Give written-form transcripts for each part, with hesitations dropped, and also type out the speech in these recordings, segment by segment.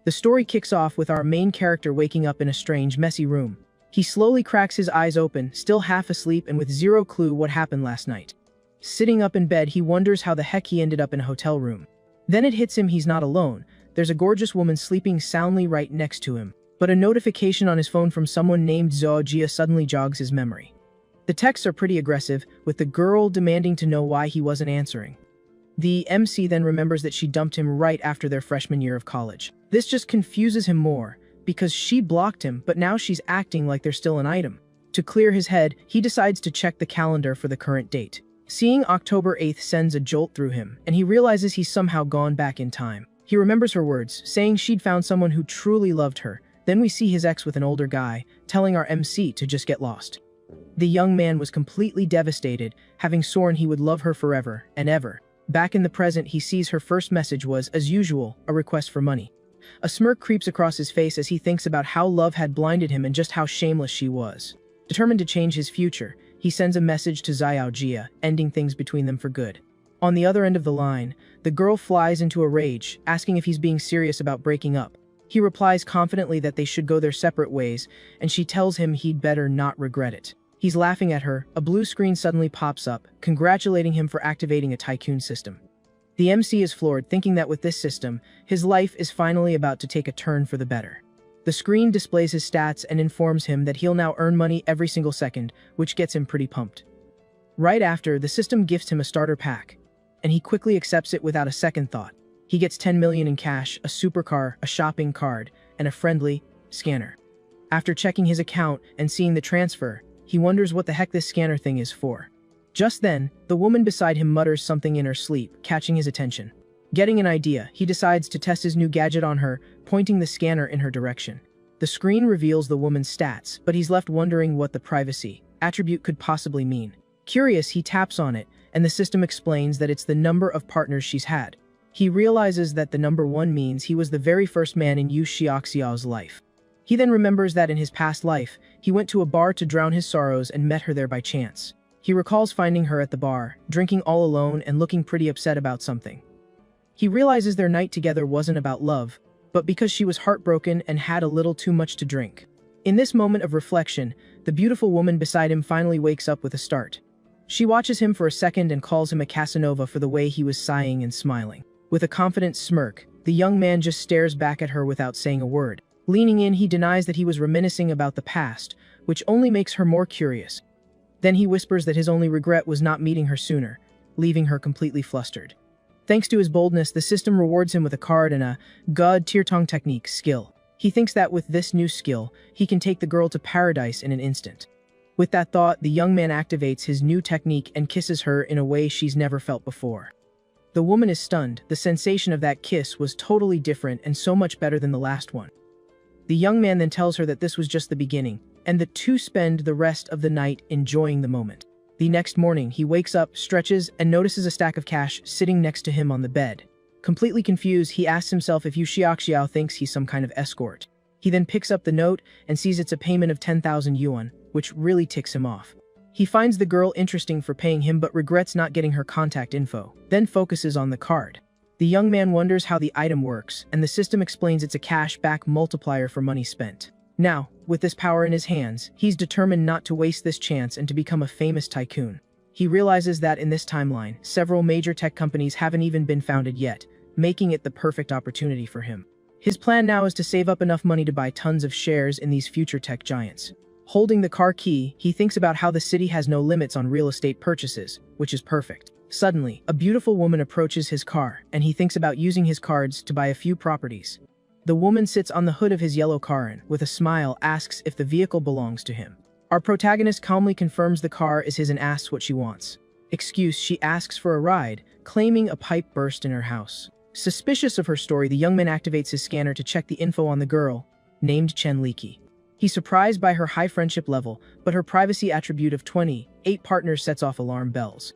The story kicks off with our main character waking up in a strange, messy room. He slowly cracks his eyes open, still half asleep and with zero clue what happened last night. Sitting up in bed, he wonders how the heck he ended up in a hotel room. Then it hits him he's not alone. There's a gorgeous woman sleeping soundly right next to him. But a notification on his phone from someone named Zhao Jia suddenly jogs his memory. The texts are pretty aggressive, with the girl demanding to know why he wasn't answering. The MC then remembers that she dumped him right after their freshman year of college. This just confuses him more, because she blocked him, but now she's acting like they're still an item. To clear his head, he decides to check the calendar for the current date. Seeing October 8th sends a jolt through him, and he realizes he's somehow gone back in time. He remembers her words, saying she'd found someone who truly loved her. Then we see his ex with an older guy, telling our MC to just get lost. The young man was completely devastated, having sworn he would love her forever and ever. Back in the present, he sees her first message was, as usual, a request for money. A smirk creeps across his face as he thinks about how love had blinded him and just how shameless she was. Determined to change his future, he sends a message to Zhao Jia, ending things between them for good. On the other end of the line, the girl flies into a rage, asking if he's being serious about breaking up. He replies confidently that they should go their separate ways, and she tells him he'd better not regret it. He's laughing at her. A blue screen suddenly pops up, congratulating him for activating a tycoon system. The MC is floored, thinking that with this system, his life is finally about to take a turn for the better. The screen displays his stats and informs him that he'll now earn money every single second, which gets him pretty pumped. Right after, the system gifts him a starter pack, and he quickly accepts it without a second thought. He gets 10 million in cash, a supercar, a shopping card, and a friendly scanner. After checking his account and seeing the transfer, he wonders what the heck this scanner thing is for. Just then, the woman beside him mutters something in her sleep, catching his attention. Getting an idea, he decides to test his new gadget on her, pointing the scanner in her direction. The screen reveals the woman's stats, but he's left wondering what the privacy attribute could possibly mean. Curious, he taps on it, and the system explains that it's the number of partners she's had. He realizes that the number 1 means he was the very first man in Yu Xiaoxiao's life. He then remembers that in his past life, he went to a bar to drown his sorrows and met her there by chance. He recalls finding her at the bar, drinking all alone and looking pretty upset about something. He realizes their night together wasn't about love, but because she was heartbroken and had a little too much to drink. In this moment of reflection, the beautiful woman beside him finally wakes up with a start. She watches him for a second and calls him a Casanova for the way he was sighing and smiling. With a confident smirk, the young man just stares back at her without saying a word. Leaning in, he denies that he was reminiscing about the past, which only makes her more curious. Then he whispers that his only regret was not meeting her sooner, leaving her completely flustered. Thanks to his boldness, the system rewards him with a card and a God Tirtong technique skill. He thinks that with this new skill, he can take the girl to paradise in an instant. With that thought, the young man activates his new technique and kisses her in a way she's never felt before. The woman is stunned. The sensation of that kiss was totally different and so much better than the last one. The young man then tells her that this was just the beginning, and the two spend the rest of the night enjoying the moment. The next morning, he wakes up, stretches, and notices a stack of cash sitting next to him on the bed. Completely confused, he asks himself if Yu Xiaoxiao thinks he's some kind of escort. He then picks up the note and sees it's a payment of 10,000 yuan, which really ticks him off. He finds the girl interesting for paying him but regrets not getting her contact info, then focuses on the card. The young man wonders how the item works, and the system explains it's a cash-back multiplier for money spent. Now, with this power in his hands, he's determined not to waste this chance and to become a famous tycoon. He realizes that in this timeline, several major tech companies haven't even been founded yet, making it the perfect opportunity for him. His plan now is to save up enough money to buy tons of shares in these future tech giants. Holding the car key, he thinks about how the city has no limits on real estate purchases, which is perfect. Suddenly, a beautiful woman approaches his car, and he thinks about using his cards to buy a few properties. The woman sits on the hood of his yellow car and, with a smile, asks if the vehicle belongs to him. Our protagonist calmly confirms the car is his and asks what she wants. Excuse, she asks for a ride, claiming a pipe burst in her house. Suspicious of her story, the young man activates his scanner to check the info on the girl, named Chen Liki. He's surprised by her high friendship level, but her privacy attribute of 28 partners sets off alarm bells.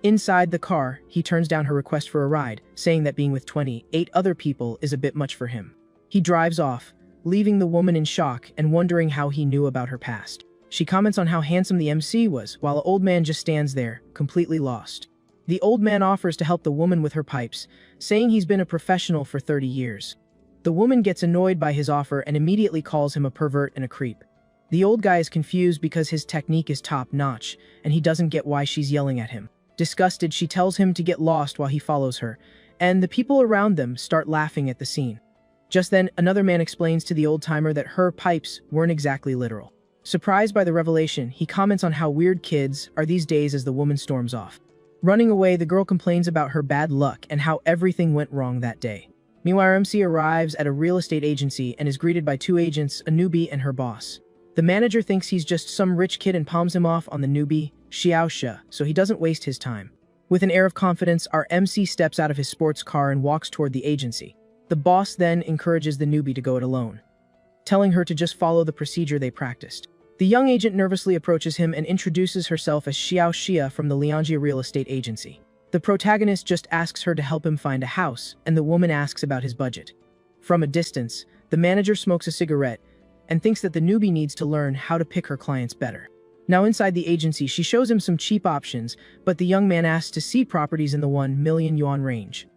Inside the car, he turns down her request for a ride, saying that being with 28 other people is a bit much for him. He drives off, leaving the woman in shock and wondering how he knew about her past. She comments on how handsome the MC was, while the old man just stands there, completely lost. The old man offers to help the woman with her pipes, saying he's been a professional for 30 years. The woman gets annoyed by his offer and immediately calls him a pervert and a creep. The old guy is confused because his technique is top-notch, and he doesn't get why she's yelling at him. Disgusted, she tells him to get lost while he follows her, and the people around them start laughing at the scene. Just then, another man explains to the old-timer that her pipes weren't exactly literal. Surprised by the revelation, he comments on how weird kids are these days as the woman storms off. Running away, the girl complains about her bad luck and how everything went wrong that day. Meanwhile, MC arrives at a real estate agency and is greeted by two agents, a newbie and her boss. The manager thinks he's just some rich kid and palms him off on the newbie, Xiao Shi, so he doesn't waste his time. With an air of confidence, our MC steps out of his sports car and walks toward the agency. The boss then encourages the newbie to go it alone, telling her to just follow the procedure they practiced. The young agent nervously approaches him and introduces herself as Xiao Xia from the Lianjia real estate agency. The protagonist just asks her to help him find a house, and the woman asks about his budget. From a distance, the manager smokes a cigarette and thinks that the newbie needs to learn how to pick her clients better. Now inside the agency, she shows him some cheap options, but the young man asks to see properties in the 1 million yuan range.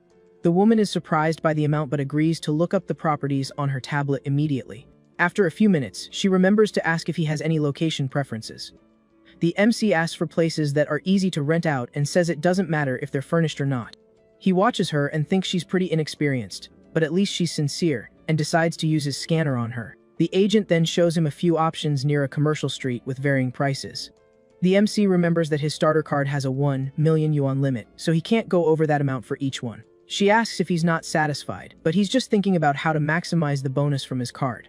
The woman is surprised by the amount but agrees to look up the properties on her tablet immediately. After a few minutes, she remembers to ask if he has any location preferences. The MC asks for places that are easy to rent out and says it doesn't matter if they're furnished or not. He watches her and thinks she's pretty inexperienced, but at least she's sincere, and decides to use his scanner on her. The agent then shows him a few options near a commercial street with varying prices. The MC remembers that his starter card has a 1 million yuan limit, so he can't go over that amount for each one. She asks if he's not satisfied, but he's just thinking about how to maximize the bonus from his card.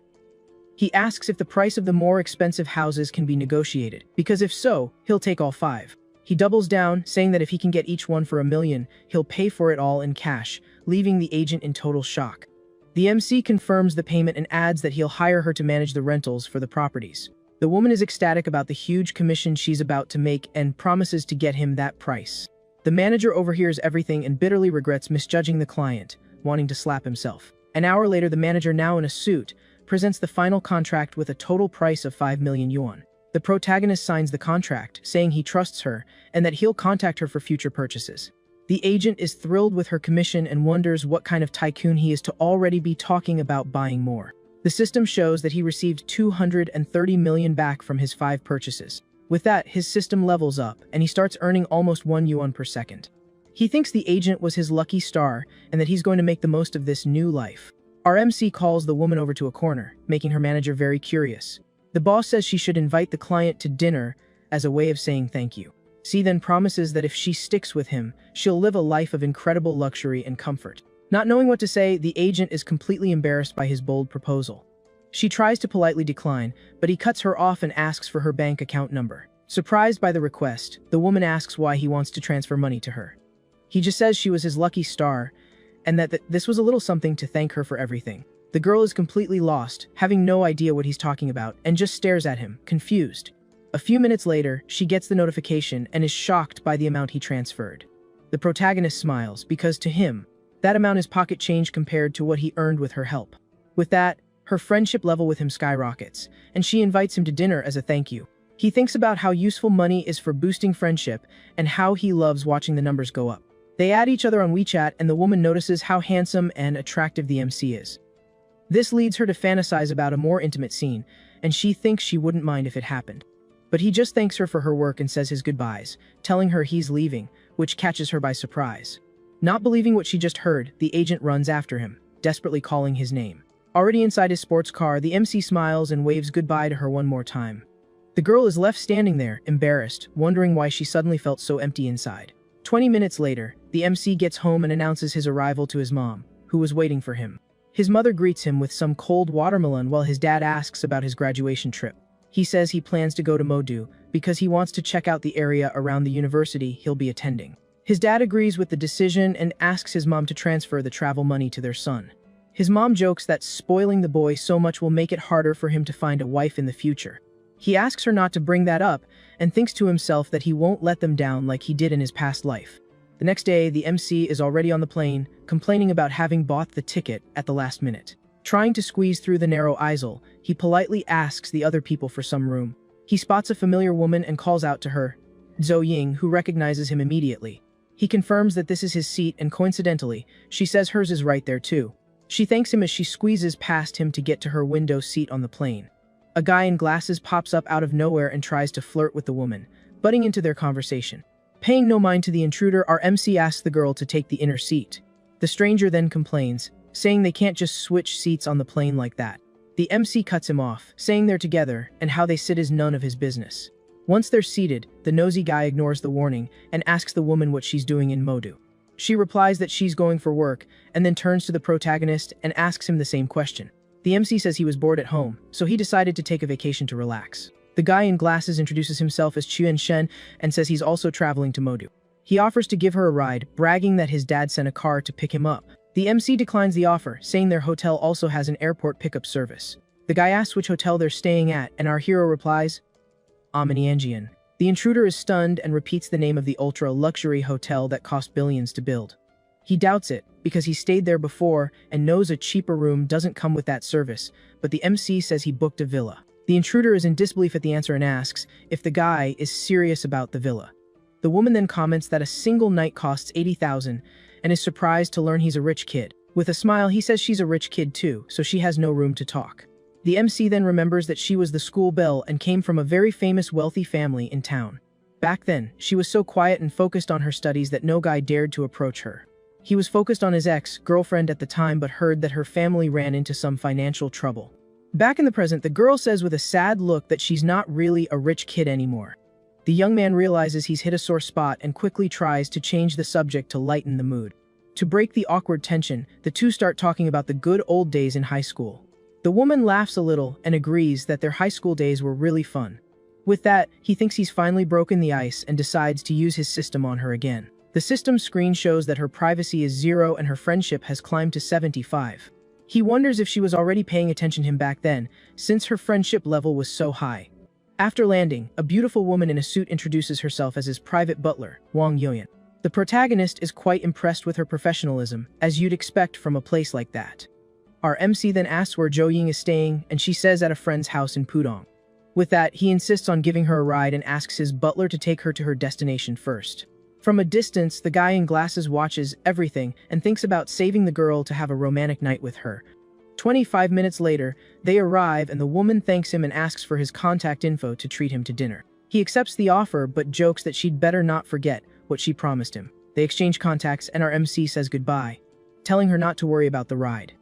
He asks if the price of the more expensive houses can be negotiated, because if so, he'll take all 5. He doubles down, saying that if he can get each one for 1 million, he'll pay for it all in cash, leaving the agent in total shock. The MC confirms the payment and adds that he'll hire her to manage the rentals for the properties. The woman is ecstatic about the huge commission she's about to make and promises to get him that price. The manager overhears everything and bitterly regrets misjudging the client, wanting to slap himself. An hour later, the manager, now in a suit, presents the final contract with a total price of 5 million yuan. The protagonist signs the contract, saying he trusts her and that he'll contact her for future purchases. The agent is thrilled with her commission and wonders what kind of tycoon he is to already be talking about buying more. The system shows that he received 230 million back from his 5 purchases. With that, his system levels up, and he starts earning almost 1 yuan per second. He thinks the agent was his lucky star, and that he's going to make the most of this new life. Our MC calls the woman over to a corner, making her manager very curious. The boss says she should invite the client to dinner as a way of saying thank you. C then promises that if she sticks with him, she'll live a life of incredible luxury and comfort. Not knowing what to say, the agent is completely embarrassed by his bold proposal. She tries to politely decline, but he cuts her off and asks for her bank account number. Surprised by the request, the woman asks why he wants to transfer money to her. He just says she was his lucky star, and that this was a little something to thank her for everything. The girl is completely lost, having no idea what he's talking about, and just stares at him, confused. A few minutes later, she gets the notification and is shocked by the amount he transferred. The protagonist smiles, because to him, that amount is pocket change compared to what he earned with her help. With that, her friendship level with him skyrockets, and she invites him to dinner as a thank you. He thinks about how useful money is for boosting friendship and how he loves watching the numbers go up. They add each other on WeChat, and the woman notices how handsome and attractive the MC is. This leads her to fantasize about a more intimate scene, and she thinks she wouldn't mind if it happened. But he just thanks her for her work and says his goodbyes, telling her he's leaving, which catches her by surprise. Not believing what she just heard, the agent runs after him, desperately calling his name. Already inside his sports car, the MC smiles and waves goodbye to her one more time. The girl is left standing there, embarrassed, wondering why she suddenly felt so empty inside. 20 minutes later, the MC gets home and announces his arrival to his mom, who was waiting for him. His mother greets him with some cold watermelon while his dad asks about his graduation trip. He says he plans to go to Modu because he wants to check out the area around the university he'll be attending. His dad agrees with the decision and asks his mom to transfer the travel money to their son. His mom jokes that spoiling the boy so much will make it harder for him to find a wife in the future. He asks her not to bring that up and thinks to himself that he won't let them down like he did in his past life. The next day, the MC is already on the plane, complaining about having bought the ticket at the last minute. Trying to squeeze through the narrow aisle, he politely asks the other people for some room. He spots a familiar woman and calls out to her, Zhou Ying, who recognizes him immediately. He confirms that this is his seat, and coincidentally, she says hers is right there too. She thanks him as she squeezes past him to get to her window seat on the plane. A guy in glasses pops up out of nowhere and tries to flirt with the woman, butting into their conversation. Paying no mind to the intruder, our MC asks the girl to take the inner seat. The stranger then complains, saying they can't just switch seats on the plane like that. The MC cuts him off, saying they're together and how they sit is none of his business. Once they're seated, the nosy guy ignores the warning and asks the woman what she's doing in Modu. She replies that she's going for work and then turns to the protagonist and asks him the same question. The MC says he was bored at home, so he decided to take a vacation to relax. The guy in glasses introduces himself as Chuen Shen and says he's also traveling to Modu. He offers to give her a ride, bragging that his dad sent a car to pick him up. The MC declines the offer, saying their hotel also has an airport pickup service. The guy asks which hotel they're staying at, and our hero replies, Amaniangian. The intruder is stunned and repeats the name of the ultra-luxury hotel that cost billions to build. He doubts it, because he stayed there before and knows a cheaper room doesn't come with that service, but the MC says he booked a villa. The intruder is in disbelief at the answer and asks if the guy is serious about the villa. The woman then comments that a single night costs 80,000 and is surprised to learn he's a rich kid. With a smile, he says she's a rich kid too, so she has no room to talk. The MC then remembers that she was the school belle and came from a very famous wealthy family in town. Back then, she was so quiet and focused on her studies that no guy dared to approach her. He was focused on his ex-girlfriend at the time but heard that her family ran into some financial trouble. Back in the present, the girl says with a sad look that she's not really a rich kid anymore. The young man realizes he's hit a sore spot and quickly tries to change the subject to lighten the mood. To break the awkward tension, the two start talking about the good old days in high school. The woman laughs a little and agrees that their high school days were really fun. With that, he thinks he's finally broken the ice and decides to use his system on her again. The system screen shows that her privacy is 0 and her friendship has climbed to 75. He wonders if she was already paying attention to him back then, since her friendship level was so high. After landing, a beautiful woman in a suit introduces herself as his private butler, Wang Yoyan. The protagonist is quite impressed with her professionalism, as you'd expect from a place like that. Our MC then asks where Zhou Ying is staying, and she says at a friend's house in Pudong. With that, he insists on giving her a ride and asks his butler to take her to her destination first. From a distance, the guy in glasses watches everything and thinks about saving the girl to have a romantic night with her. 25 minutes later, they arrive and the woman thanks him and asks for his contact info to treat him to dinner. He accepts the offer but jokes that she'd better not forget what she promised him. They exchange contacts and our MC says goodbye, telling her not to worry about the ride.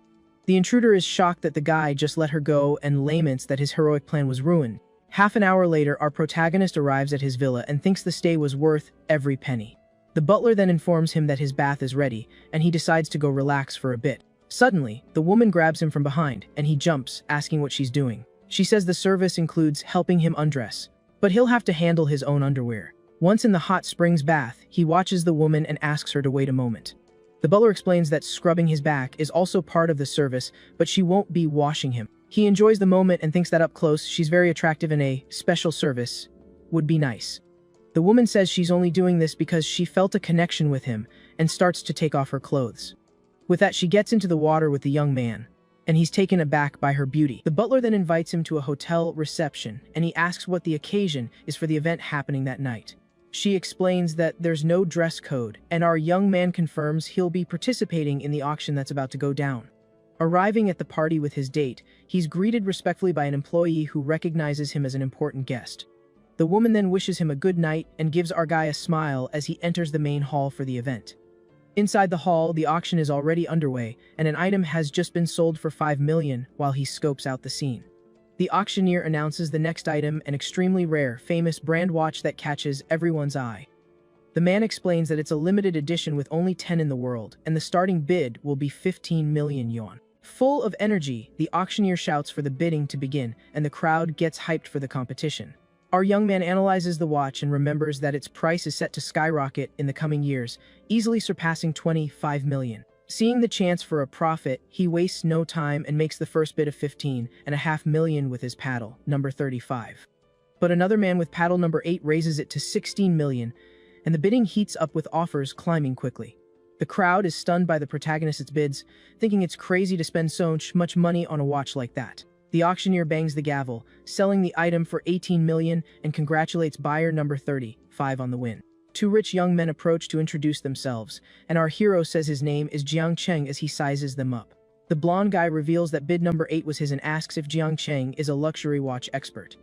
The intruder is shocked that the guy just let her go and laments that his heroic plan was ruined. Half an hour later, our protagonist arrives at his villa and thinks the stay was worth every penny. The butler then informs him that his bath is ready, and he decides to go relax for a bit. Suddenly, the woman grabs him from behind, and he jumps, asking what she's doing. She says the service includes helping him undress, but he'll have to handle his own underwear. Once in the hot springs bath, he watches the woman and asks her to wait a moment. The butler explains that scrubbing his back is also part of the service, but she won't be washing him. He enjoys the moment and thinks that up close she's very attractive and a special service would be nice. The woman says she's only doing this because she felt a connection with him and starts to take off her clothes. With that, she gets into the water with the young man, and he's taken aback by her beauty. The butler then invites him to a hotel reception, and he asks what the occasion is for the event happening that night. She explains that there's no dress code, and our young man confirms he'll be participating in the auction that's about to go down. Arriving at the party with his date, he's greeted respectfully by an employee who recognizes him as an important guest. The woman then wishes him a good night and gives our guy a smile as he enters the main hall for the event. Inside the hall, the auction is already underway, and an item has just been sold for 5 million while he scopes out the scene. The auctioneer announces the next item, an extremely rare, famous brand watch that catches everyone's eye. The man explains that it's a limited edition with only 10 in the world, and the starting bid will be 15 million yuan. Full of energy, the auctioneer shouts for the bidding to begin, and the crowd gets hyped for the competition. Our young man analyzes the watch and remembers that its price is set to skyrocket in the coming years, easily surpassing 25 million. Seeing the chance for a profit, he wastes no time and makes the first bid of 15.5 million with his paddle, number 35. But another man with paddle number 8 raises it to 16 million, and the bidding heats up with offers climbing quickly. The crowd is stunned by the protagonist's bids, thinking it's crazy to spend so much money on a watch like that. The auctioneer bangs the gavel, selling the item for 18 million and congratulates buyer number 35 on the win. Two rich young men approach to introduce themselves, and our hero says his name is Jiang Cheng as he sizes them up. The blonde guy reveals that bid number 8 was his and asks if Jiang Cheng is a luxury watch expert.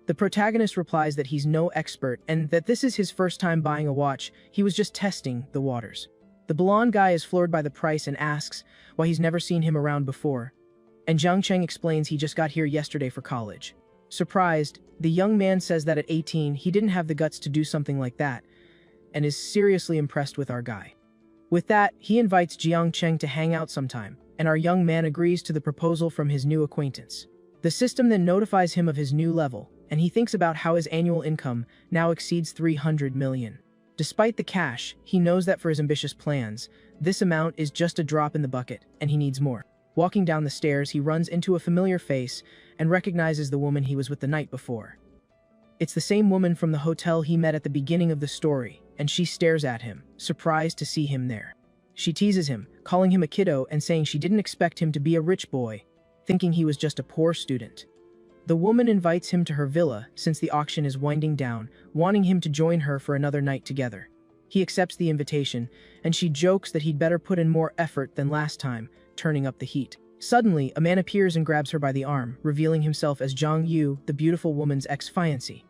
The protagonist replies that he's no expert and that this is his first time buying a watch, he was just testing the waters. The blonde guy is floored by the price and asks why he's never seen him around before. And Jiang Cheng explains he just got here yesterday for college. Surprised, the young man says that at 18 he didn't have the guts to do something like that, and is seriously impressed with our guy. With that, he invites Jiang Cheng to hang out sometime, and our young man agrees to the proposal from his new acquaintance. The system then notifies him of his new level, and he thinks about how his annual income now exceeds 300 million. Despite the cash, he knows that for his ambitious plans, this amount is just a drop in the bucket, and he needs more. Walking down the stairs, he runs into a familiar face and recognizes the woman he was with the night before. It's the same woman from the hotel he met at the beginning of the story, and she stares at him, surprised to see him there. She teases him, calling him a kiddo and saying she didn't expect him to be a rich boy, thinking he was just a poor student. The woman invites him to her villa since the auction is winding down, wanting him to join her for another night together. He accepts the invitation, and she jokes that he'd better put in more effort than last time, turning up the heat. Suddenly, a man appears and grabs her by the arm, revealing himself as Zhang Yu, the beautiful woman's ex-fiancé.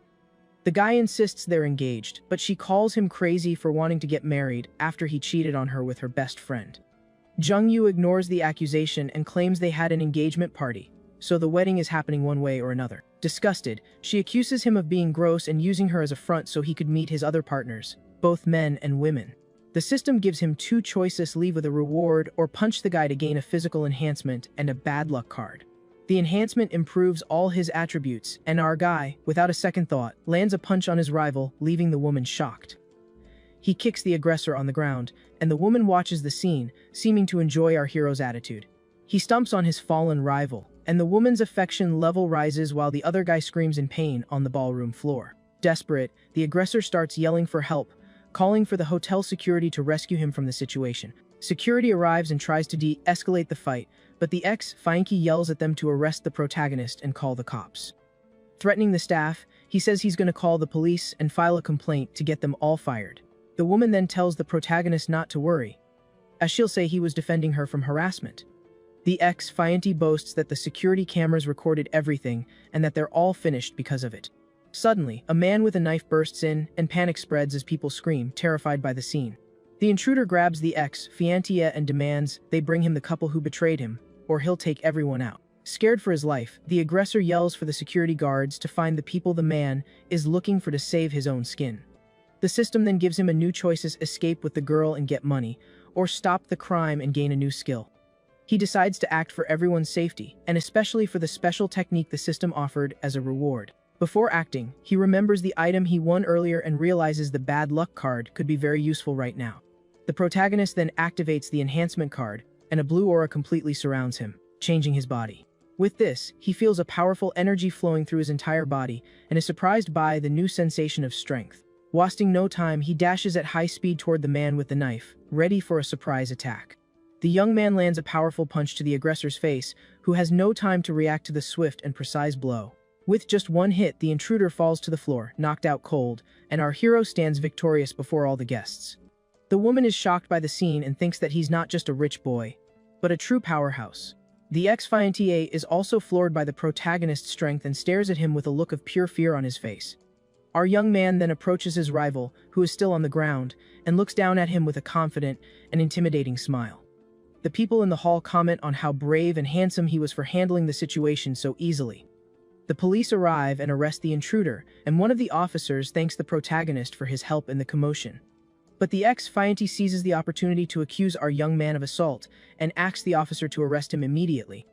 The guy insists they're engaged, but she calls him crazy for wanting to get married after he cheated on her with her best friend. Zhang Yu ignores the accusation and claims they had an engagement party, so the wedding is happening one way or another. Disgusted, she accuses him of being gross and using her as a front so he could meet his other partners, both men and women. The system gives him two choices: leave with a reward or punch the guy to gain a physical enhancement and a bad luck card. The enhancement improves all his attributes, and our guy, without a second thought, lands a punch on his rival, leaving the woman shocked. He kicks the aggressor on the ground, and the woman watches the scene, seeming to enjoy our hero's attitude. He stomps on his fallen rival, and the woman's affection level rises while the other guy screams in pain on the ballroom floor. Desperate, the aggressor starts yelling for help, calling for the hotel security to rescue him from the situation. Security arrives and tries to de-escalate the fight, but the ex-fiancé yells at them to arrest the protagonist and call the cops. Threatening the staff, he says he's going to call the police and file a complaint to get them all fired. The woman then tells the protagonist not to worry, as she'll say he was defending her from harassment. The ex-fiancé boasts that the security cameras recorded everything and that they're all finished because of it. Suddenly, a man with a knife bursts in, and panic spreads as people scream, terrified by the scene. The intruder grabs the ex-fiancée and demands they bring him the couple who betrayed him, or he'll take everyone out. Scared for his life, the aggressor yells for the security guards to find the people the man is looking for to save his own skin. The system then gives him a new choices: escape with the girl and get money, or stop the crime and gain a new skill. He decides to act for everyone's safety, and especially for the special technique the system offered as a reward. Before acting, he remembers the item he won earlier and realizes the bad luck card could be very useful right now. The protagonist then activates the enhancement card, and a blue aura completely surrounds him, changing his body. With this, he feels a powerful energy flowing through his entire body and is surprised by the new sensation of strength. Wasting no time, he dashes at high speed toward the man with the knife, ready for a surprise attack. The young man lands a powerful punch to the aggressor's face, who has no time to react to the swift and precise blow. With just one hit, the intruder falls to the floor, knocked out cold, and our hero stands victorious before all the guests. The woman is shocked by the scene and thinks that he's not just a rich boy, but a true powerhouse. The ex-fiancé is also floored by the protagonist's strength and stares at him with a look of pure fear on his face. Our young man then approaches his rival, who is still on the ground, and looks down at him with a confident and intimidating smile. The people in the hall comment on how brave and handsome he was for handling the situation so easily. The police arrive and arrest the intruder, and one of the officers thanks the protagonist for his help in the commotion. But the ex-fiancé seizes the opportunity to accuse our young man of assault and asks the officer to arrest him immediately.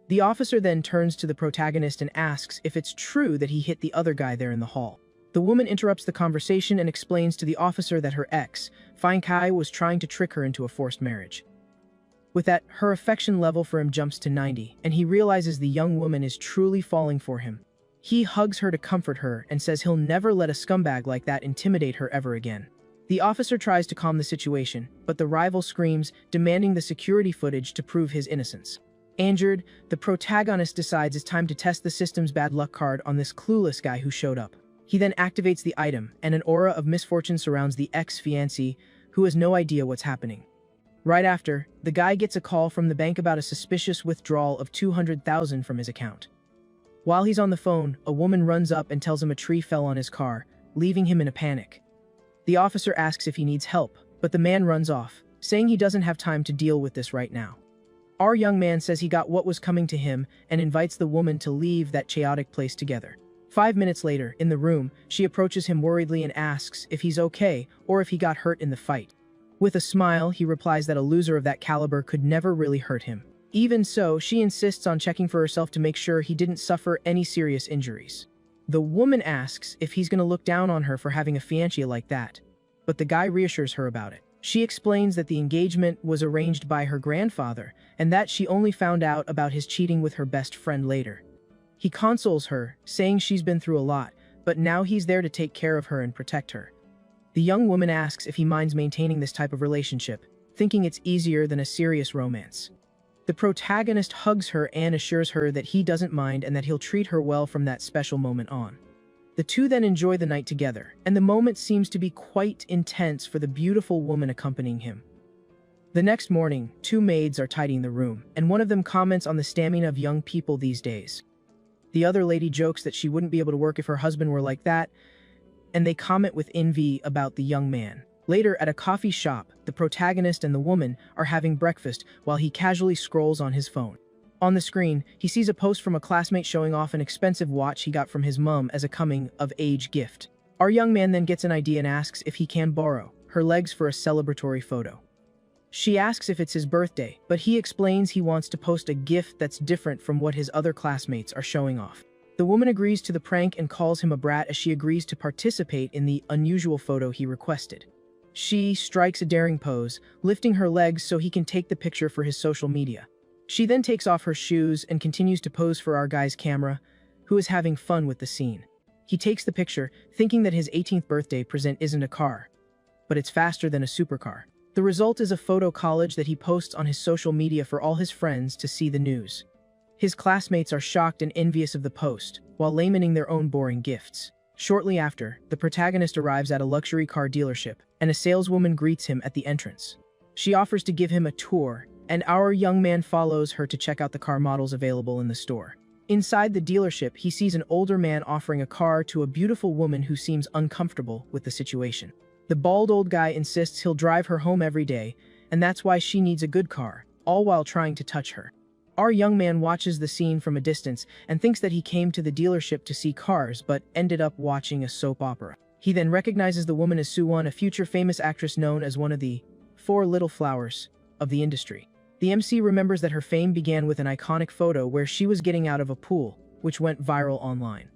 The officer then turns to the protagonist and asks if it's true that he hit the other guy there in the hall. The woman interrupts the conversation and explains to the officer that her ex-fiancé was trying to trick her into a forced marriage. With that, her affection level for him jumps to 90, and he realizes the young woman is truly falling for him. He hugs her to comfort her and says he'll never let a scumbag like that intimidate her ever again. The officer tries to calm the situation, but the rival screams, demanding the security footage to prove his innocence. Angered, the protagonist decides it's time to test the system's bad luck card on this clueless guy who showed up. He then activates the item, and an aura of misfortune surrounds the ex-fiancé, who has no idea what's happening. Right after, the guy gets a call from the bank about a suspicious withdrawal of 200,000 from his account. While he's on the phone, a woman runs up and tells him a tree fell on his car, leaving him in a panic. The officer asks if he needs help, but the man runs off, saying he doesn't have time to deal with this right now. Our young man says he got what was coming to him and invites the woman to leave that chaotic place together. 5 minutes later, in the room, she approaches him worriedly and asks if he's okay or if he got hurt in the fight. With a smile, he replies that a loser of that caliber could never really hurt him. Even so, she insists on checking for herself to make sure he didn't suffer any serious injuries. The woman asks if he's gonna look down on her for having a fiancé like that, but the guy reassures her about it. She explains that the engagement was arranged by her grandfather and that she only found out about his cheating with her best friend later. He consoles her, saying she's been through a lot, but now he's there to take care of her and protect her. The young woman asks if he minds maintaining this type of relationship, thinking it's easier than a serious romance. The protagonist hugs her and assures her that he doesn't mind and that he'll treat her well from that special moment on. The two then enjoy the night together, and the moment seems to be quite intense for the beautiful woman accompanying him. The next morning, two maids are tidying the room, and one of them comments on the stamina of young people these days. The other lady jokes that she wouldn't be able to work if her husband were like that, and they comment with envy about the young man. Later, at a coffee shop, the protagonist and the woman are having breakfast while he casually scrolls on his phone. On the screen, he sees a post from a classmate showing off an expensive watch he got from his mom as a coming-of-age gift. Our young man then gets an idea and asks if he can borrow her legs for a celebratory photo. She asks if it's his birthday, but he explains he wants to post a gift that's different from what his other classmates are showing off. The woman agrees to the prank and calls him a brat as she agrees to participate in the unusual photo he requested. She strikes a daring pose, lifting her legs so he can take the picture for his social media. She then takes off her shoes and continues to pose for our guy's camera, who is having fun with the scene. He takes the picture, thinking that his 18th birthday present isn't a car, but it's faster than a supercar. The result is a photo collage that he posts on his social media for all his friends to see the news. His classmates are shocked and envious of the post, while lamenting their own boring gifts. Shortly after, the protagonist arrives at a luxury car dealership, and a saleswoman greets him at the entrance. She offers to give him a tour, and our young man follows her to check out the car models available in the store. Inside the dealership, he sees an older man offering a car to a beautiful woman who seems uncomfortable with the situation. The bald old guy insists he'll drive her home every day, and that's why she needs a good car, all while trying to touch her. Our young man watches the scene from a distance and thinks that he came to the dealership to see cars but ended up watching a soap opera. He then recognizes the woman as Soo-won, a future famous actress known as one of the four little flowers of the industry. The MC remembers that her fame began with an iconic photo where she was getting out of a pool, which went viral online.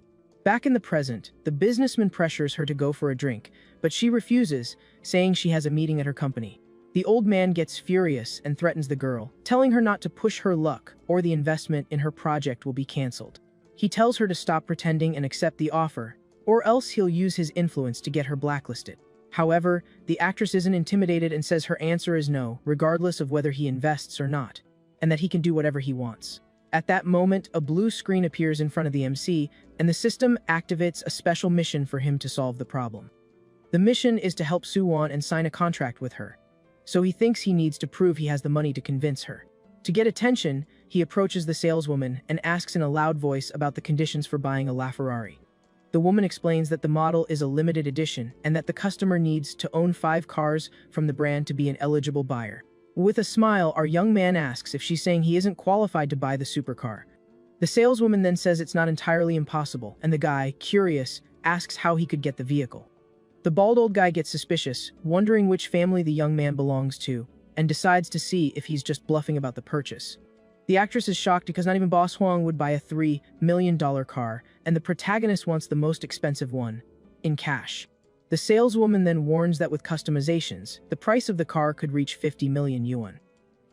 Back in the present, the businessman pressures her to go for a drink, but she refuses, saying she has a meeting at her company. The old man gets furious and threatens the girl, telling her not to push her luck or the investment in her project will be cancelled. He tells her to stop pretending and accept the offer, or else he'll use his influence to get her blacklisted. However, the actress isn't intimidated and says her answer is no, regardless of whether he invests or not, and that he can do whatever he wants. At that moment, a blue screen appears in front of the MC, and the system activates a special mission for him to solve the problem. The mission is to help Soo-won and sign a contract with her, so he thinks he needs to prove he has the money to convince her. To get attention, he approaches the saleswoman and asks in a loud voice about the conditions for buying a LaFerrari. The woman explains that the model is a limited edition and that the customer needs to own 5 cars from the brand to be an eligible buyer. With a smile, our young man asks if she's saying he isn't qualified to buy the supercar. The saleswoman then says it's not entirely impossible, and the guy, curious, asks how he could get the vehicle. The bald old guy gets suspicious, wondering which family the young man belongs to, and decides to see if he's just bluffing about the purchase. The actress is shocked because not even Boss Hwang would buy a $3 million car, and the protagonist wants the most expensive one, in cash. The saleswoman then warns that with customizations, the price of the car could reach 50 million yuan.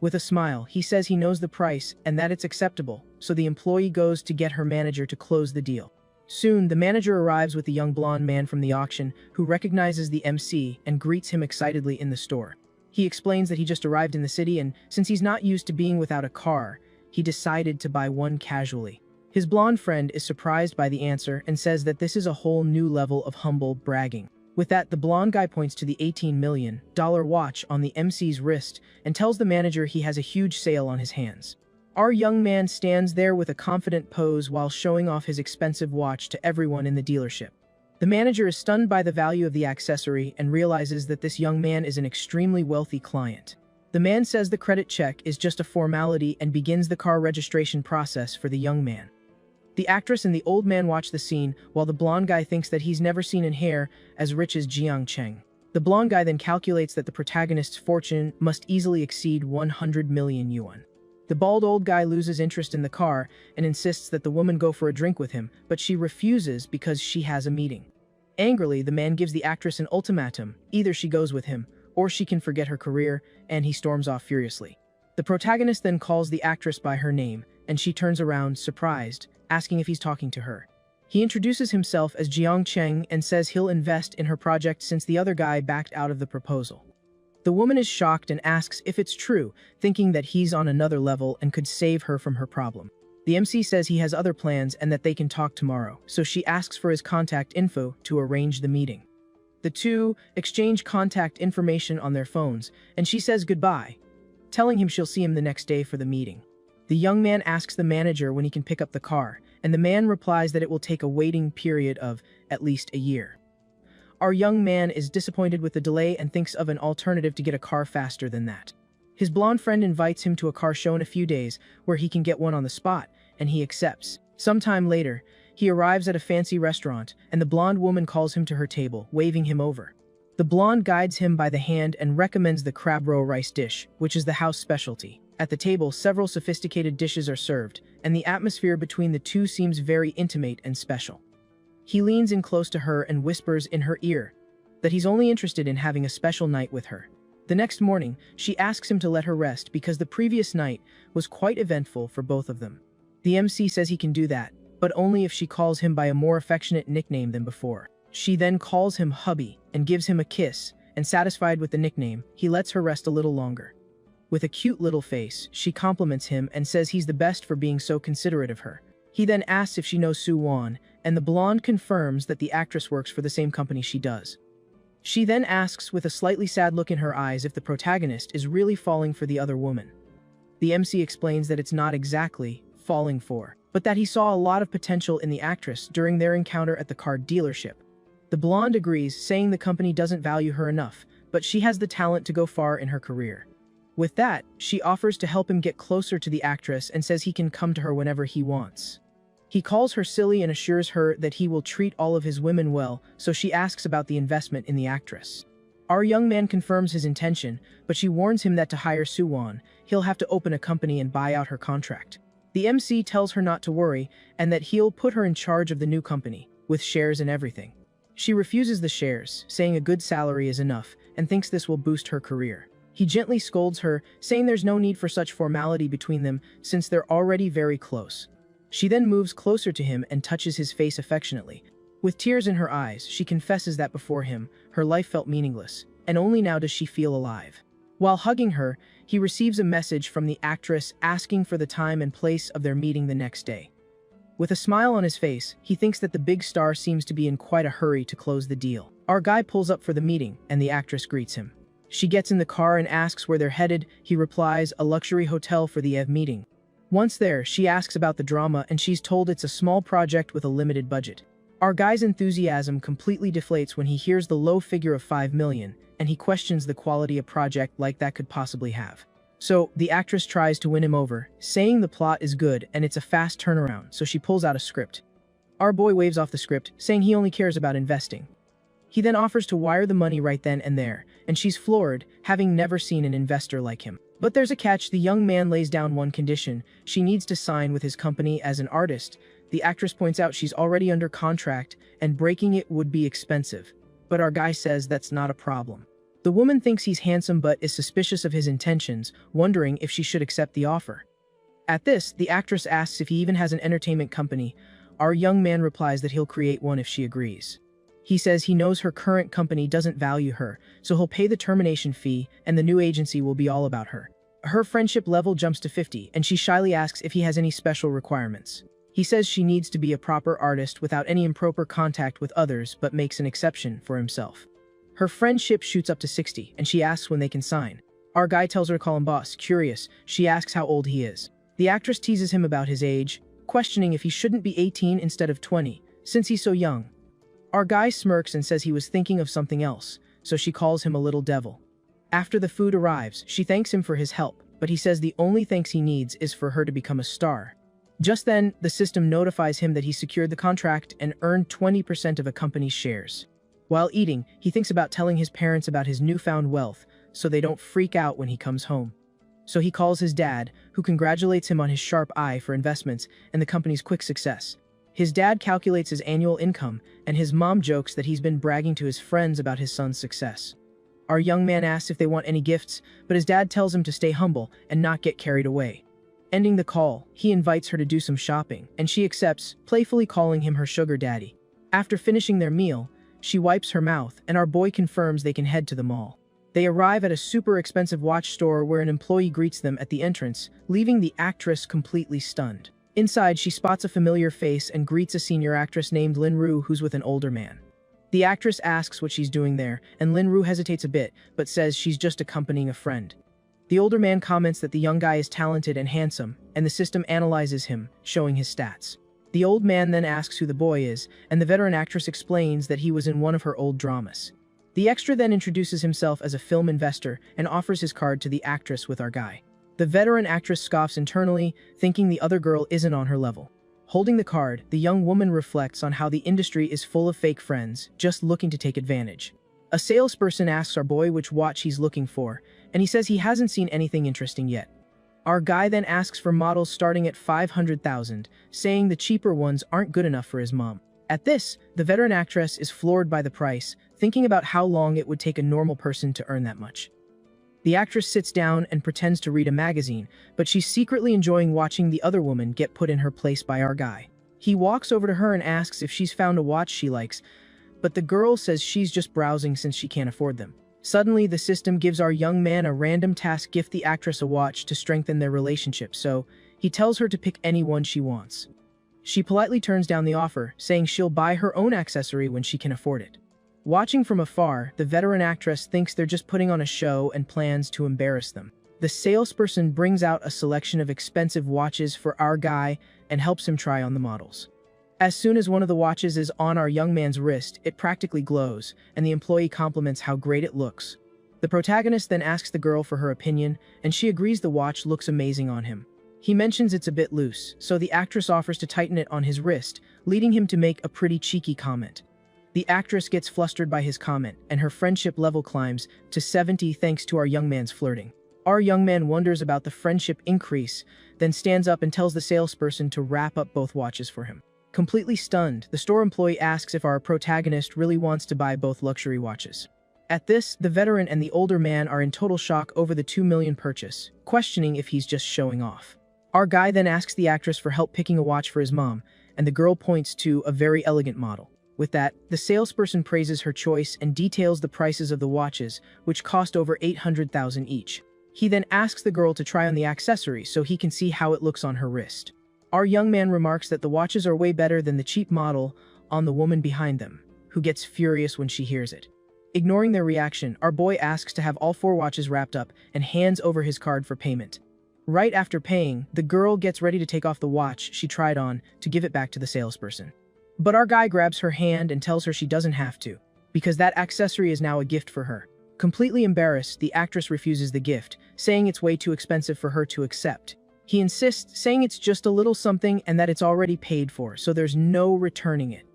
With a smile, he says he knows the price and that it's acceptable, so the employee goes to get her manager to close the deal. Soon, the manager arrives with the young blonde man from the auction, who recognizes the MC and greets him excitedly in the store. He explains that he just arrived in the city and, since he's not used to being without a car, he decided to buy one casually. His blonde friend is surprised by the answer and says that this is a whole new level of humble bragging. With that, the blonde guy points to the $18 million watch on the MC's wrist and tells the manager he has a huge sale on his hands. Our young man stands there with a confident pose while showing off his expensive watch to everyone in the dealership. The manager is stunned by the value of the accessory and realizes that this young man is an extremely wealthy client. The man says the credit check is just a formality and begins the car registration process for the young man. The actress and the old man watch the scene, while the blonde guy thinks that he's never seen an hair as rich as Jiang Cheng. The blonde guy then calculates that the protagonist's fortune must easily exceed 100 million yuan. The bald old guy loses interest in the car and insists that the woman go for a drink with him, but she refuses because she has a meeting. Angrily, the man gives the actress an ultimatum: either she goes with him, or she can forget her career, and he storms off furiously. The protagonist then calls the actress by her name, and she turns around, surprised, asking if he's talking to her. He introduces himself as Jiang Cheng and says he'll invest in her project since the other guy backed out of the proposal. The woman is shocked and asks if it's true, thinking that he's on another level and could save her from her problem. The MC says he has other plans and that they can talk tomorrow, so she asks for his contact info to arrange the meeting. The two exchange contact information on their phones, and she says goodbye, telling him she'll see him the next day for the meeting. The young man asks the manager when he can pick up the car, and the man replies that it will take a waiting period of at least a year. Our young man is disappointed with the delay and thinks of an alternative to get a car faster than that. His blonde friend invites him to a car show in a few days where he can get one on the spot, and he accepts. Sometime later, he arrives at a fancy restaurant, and the blonde woman calls him to her table, waving him over. The blonde guides him by the hand and recommends the crab roe rice dish, which is the house specialty. At the table, several sophisticated dishes are served, and the atmosphere between the two seems very intimate and special. He leans in close to her and whispers in her ear that he's only interested in having a special night with her. The next morning, she asks him to let her rest because the previous night was quite eventful for both of them. The MC says he can do that, but only if she calls him by a more affectionate nickname than before. She then calls him hubby and gives him a kiss, and satisfied with the nickname, he lets her rest a little longer. With a cute little face, she compliments him and says he's the best for being so considerate of her. He then asks if she knows Su Wan, and the blonde confirms that the actress works for the same company she does. She then asks with a slightly sad look in her eyes if the protagonist is really falling for the other woman. The MC explains that it's not exactly falling for, but that he saw a lot of potential in the actress during their encounter at the car dealership. The blonde agrees, saying the company doesn't value her enough, but she has the talent to go far in her career. With that, she offers to help him get closer to the actress and says he can come to her whenever he wants. He calls her silly and assures her that he will treat all of his women well, so she asks about the investment in the actress. Our young man confirms his intention, but she warns him that to hire Su Wan, he'll have to open a company and buy out her contract. The MC tells her not to worry, and that he'll put her in charge of the new company, with shares and everything. She refuses the shares, saying a good salary is enough, and thinks this will boost her career. He gently scolds her, saying there's no need for such formality between them since they're already very close. She then moves closer to him and touches his face affectionately. With tears in her eyes, she confesses that before him, her life felt meaningless, and only now does she feel alive. While hugging her, he receives a message from the actress asking for the time and place of their meeting the next day. With a smile on his face, he thinks that the big star seems to be in quite a hurry to close the deal. Our guy pulls up for the meeting, and the actress greets him. She gets in the car and asks where they're headed. He replies, a luxury hotel for the EV meeting. Once there, she asks about the drama, and she's told it's a small project with a limited budget. Our guy's enthusiasm completely deflates when he hears the low figure of 5 million, and he questions the quality a project like that could possibly have. So, the actress tries to win him over, saying the plot is good and it's a fast turnaround, so she pulls out a script. Our boy waves off the script, saying he only cares about investing. He then offers to wire the money right then and there, and she's floored, having never seen an investor like him. But there's a catch. The young man lays down one condition: she needs to sign with his company as an artist. The actress points out she's already under contract, and breaking it would be expensive. But our guy says that's not a problem. The woman thinks he's handsome but is suspicious of his intentions, wondering if she should accept the offer. At this, the actress asks if he even has an entertainment company. Our young man replies that he'll create one if she agrees. He says he knows her current company doesn't value her, so he'll pay the termination fee, and the new agency will be all about her. Her friendship level jumps to 50, and she shyly asks if he has any special requirements. He says she needs to be a proper artist without any improper contact with others, but makes an exception for himself. Her friendship shoots up to 60, and she asks when they can sign. Our guy tells her to call him boss. Curious, she asks how old he is. The actress teases him about his age, questioning if he shouldn't be 18 instead of 20, since he's so young. Our guy smirks and says he was thinking of something else, so she calls him a little devil. After the food arrives, she thanks him for his help, but he says the only thanks he needs is for her to become a star. Just then, the system notifies him that he secured the contract and earned 20% of a company's shares. While eating, he thinks about telling his parents about his newfound wealth, so they don't freak out when he comes home. So he calls his dad, who congratulates him on his sharp eye for investments and the company's quick success. His dad calculates his annual income, and his mom jokes that he's been bragging to his friends about his son's success. Our young man asks if they want any gifts, but his dad tells him to stay humble and not get carried away. Ending the call, he invites her to do some shopping, and she accepts, playfully calling him her sugar daddy. After finishing their meal, she wipes her mouth, and our boy confirms they can head to the mall. They arrive at a super expensive watch store where an employee greets them at the entrance, leaving the actress completely stunned. Inside, she spots a familiar face and greets a senior actress named Lin Ru, who's with an older man. The actress asks what she's doing there, and Lin Ru hesitates a bit, but says she's just accompanying a friend. The older man comments that the young guy is talented and handsome, and the system analyzes him, showing his stats. The old man then asks who the boy is, and the veteran actress explains that he was in one of her old dramas. The extra then introduces himself as a film investor and offers his card to the actress with our guy. The veteran actress scoffs internally, thinking the other girl isn't on her level. Holding the card, the young woman reflects on how the industry is full of fake friends, just looking to take advantage. A salesperson asks our boy which watch he's looking for, and he says he hasn't seen anything interesting yet. Our guy then asks for models starting at 500,000, saying the cheaper ones aren't good enough for his mom. At this, the veteran actress is floored by the price, thinking about how long it would take a normal person to earn that much. The actress sits down and pretends to read a magazine, but she's secretly enjoying watching the other woman get put in her place by our guy. He walks over to her and asks if she's found a watch she likes, but the girl says she's just browsing since she can't afford them. Suddenly, the system gives our young man a random task: gift the actress a watch to strengthen their relationship, so he tells her to pick any one she wants. She politely turns down the offer, saying she'll buy her own accessory when she can afford it. Watching from afar, the veteran actress thinks they're just putting on a show and plans to embarrass them. The salesperson brings out a selection of expensive watches for our guy and helps him try on the models. As soon as one of the watches is on our young man's wrist, it practically glows, and the employee compliments how great it looks. The protagonist then asks the girl for her opinion, and she agrees the watch looks amazing on him. He mentions it's a bit loose, so the actress offers to tighten it on his wrist, leading him to make a pretty cheeky comment. The actress gets flustered by his comment, and her friendship level climbs to 70 thanks to our young man's flirting. Our young man wonders about the friendship increase, then stands up and tells the salesperson to wrap up both watches for him. Completely stunned, the store employee asks if our protagonist really wants to buy both luxury watches. At this, the veteran and the older man are in total shock over the $2 million purchase, questioning if he's just showing off. Our guy then asks the actress for help picking a watch for his mom, and the girl points to a very elegant model. With that, the salesperson praises her choice and details the prices of the watches, which cost over $800,000 each. He then asks the girl to try on the accessory so he can see how it looks on her wrist. Our young man remarks that the watches are way better than the cheap model on the woman behind them, who gets furious when she hears it. Ignoring their reaction, our boy asks to have all 4 watches wrapped up and hands over his card for payment. Right after paying, the girl gets ready to take off the watch she tried on to give it back to the salesperson. But our guy grabs her hand and tells her she doesn't have to, because that accessory is now a gift for her. Completely embarrassed, the actress refuses the gift, saying it's way too expensive for her to accept. He insists, saying it's just a little something and that it's already paid for, so there's no returning it.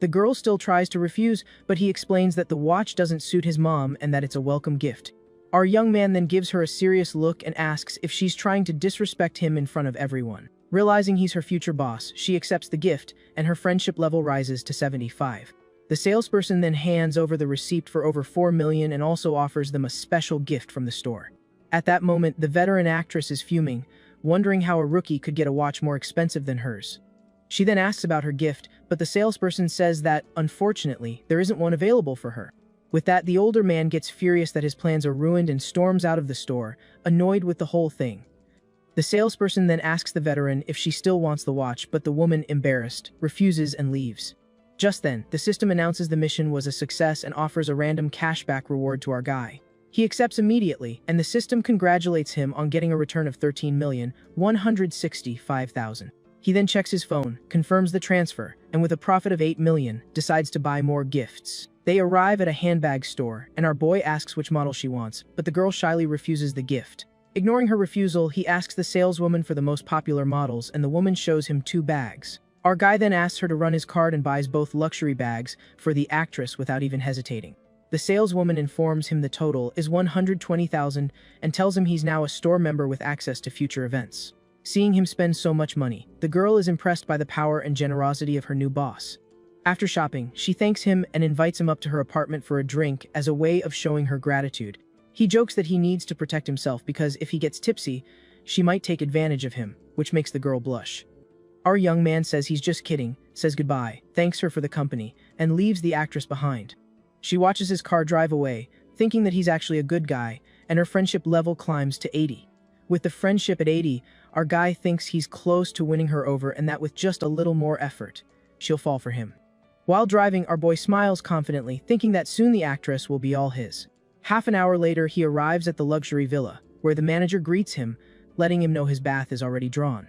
The girl still tries to refuse, but he explains that the watch doesn't suit his mom and that it's a welcome gift. Our young man then gives her a serious look and asks if she's trying to disrespect him in front of everyone. Realizing he's her future boss, she accepts the gift, and her friendship level rises to 75. The salesperson then hands over the receipt for over $4 million and also offers them a special gift from the store. At that moment, the veteran actress is fuming, wondering how a rookie could get a watch more expensive than hers. She then asks about her gift, but the salesperson says that, unfortunately, there isn't one available for her. With that, the older man gets furious that his plans are ruined and storms out of the store, annoyed with the whole thing. The salesperson then asks the veteran if she still wants the watch, but the woman, embarrassed, refuses and leaves. Just then, the system announces the mission was a success and offers a random cashback reward to our guy. He accepts immediately, and the system congratulates him on getting a return of 13,165,000. He then checks his phone, confirms the transfer, and with a profit of 8 million, decides to buy more gifts. They arrive at a handbag store, and our boy asks which model she wants, but the girl shyly refuses the gift. Ignoring her refusal, he asks the saleswoman for the most popular models, and the woman shows him 2 bags. Our guy then asks her to run his card and buys both luxury bags for the actress without even hesitating. The saleswoman informs him the total is 120,000 and tells him he's now a store member with access to future events. Seeing him spend so much money, the girl is impressed by the power and generosity of her new boss. After shopping, she thanks him and invites him up to her apartment for a drink as a way of showing her gratitude. He jokes that he needs to protect himself because if he gets tipsy, she might take advantage of him, which makes the girl blush. Our young man says he's just kidding, says goodbye, thanks her for the company, and leaves the actress behind. She watches his car drive away, thinking that he's actually a good guy, and her friendship level climbs to 80. With the friendship at 80, our guy thinks he's close to winning her over and that with just a little more effort, she'll fall for him. While driving, our boy smiles confidently, thinking that soon the actress will be all his. Half an hour later, he arrives at the luxury villa, where the manager greets him, letting him know his bath is already drawn.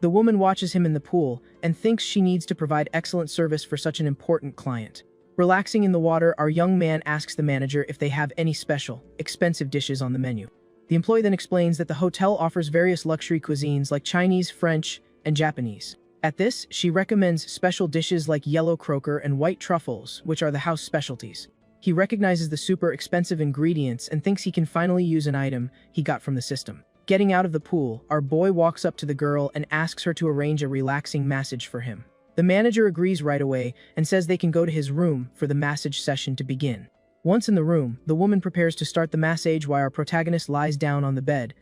The woman watches him in the pool and thinks she needs to provide excellent service for such an important client. Relaxing in the water, our young man asks the manager if they have any special, expensive dishes on the menu. The employee then explains that the hotel offers various luxury cuisines like Chinese, French, and Japanese. At this, she recommends special dishes like yellow croaker and white truffles, which are the house specialties. He recognizes the super expensive ingredients and thinks he can finally use an item he got from the system. Getting out of the pool, our boy walks up to the girl and asks her to arrange a relaxing massage for him. The manager agrees right away and says they can go to his room for the massage session to begin. Once in the room, the woman prepares to start the massage while our protagonist lies down on the bed,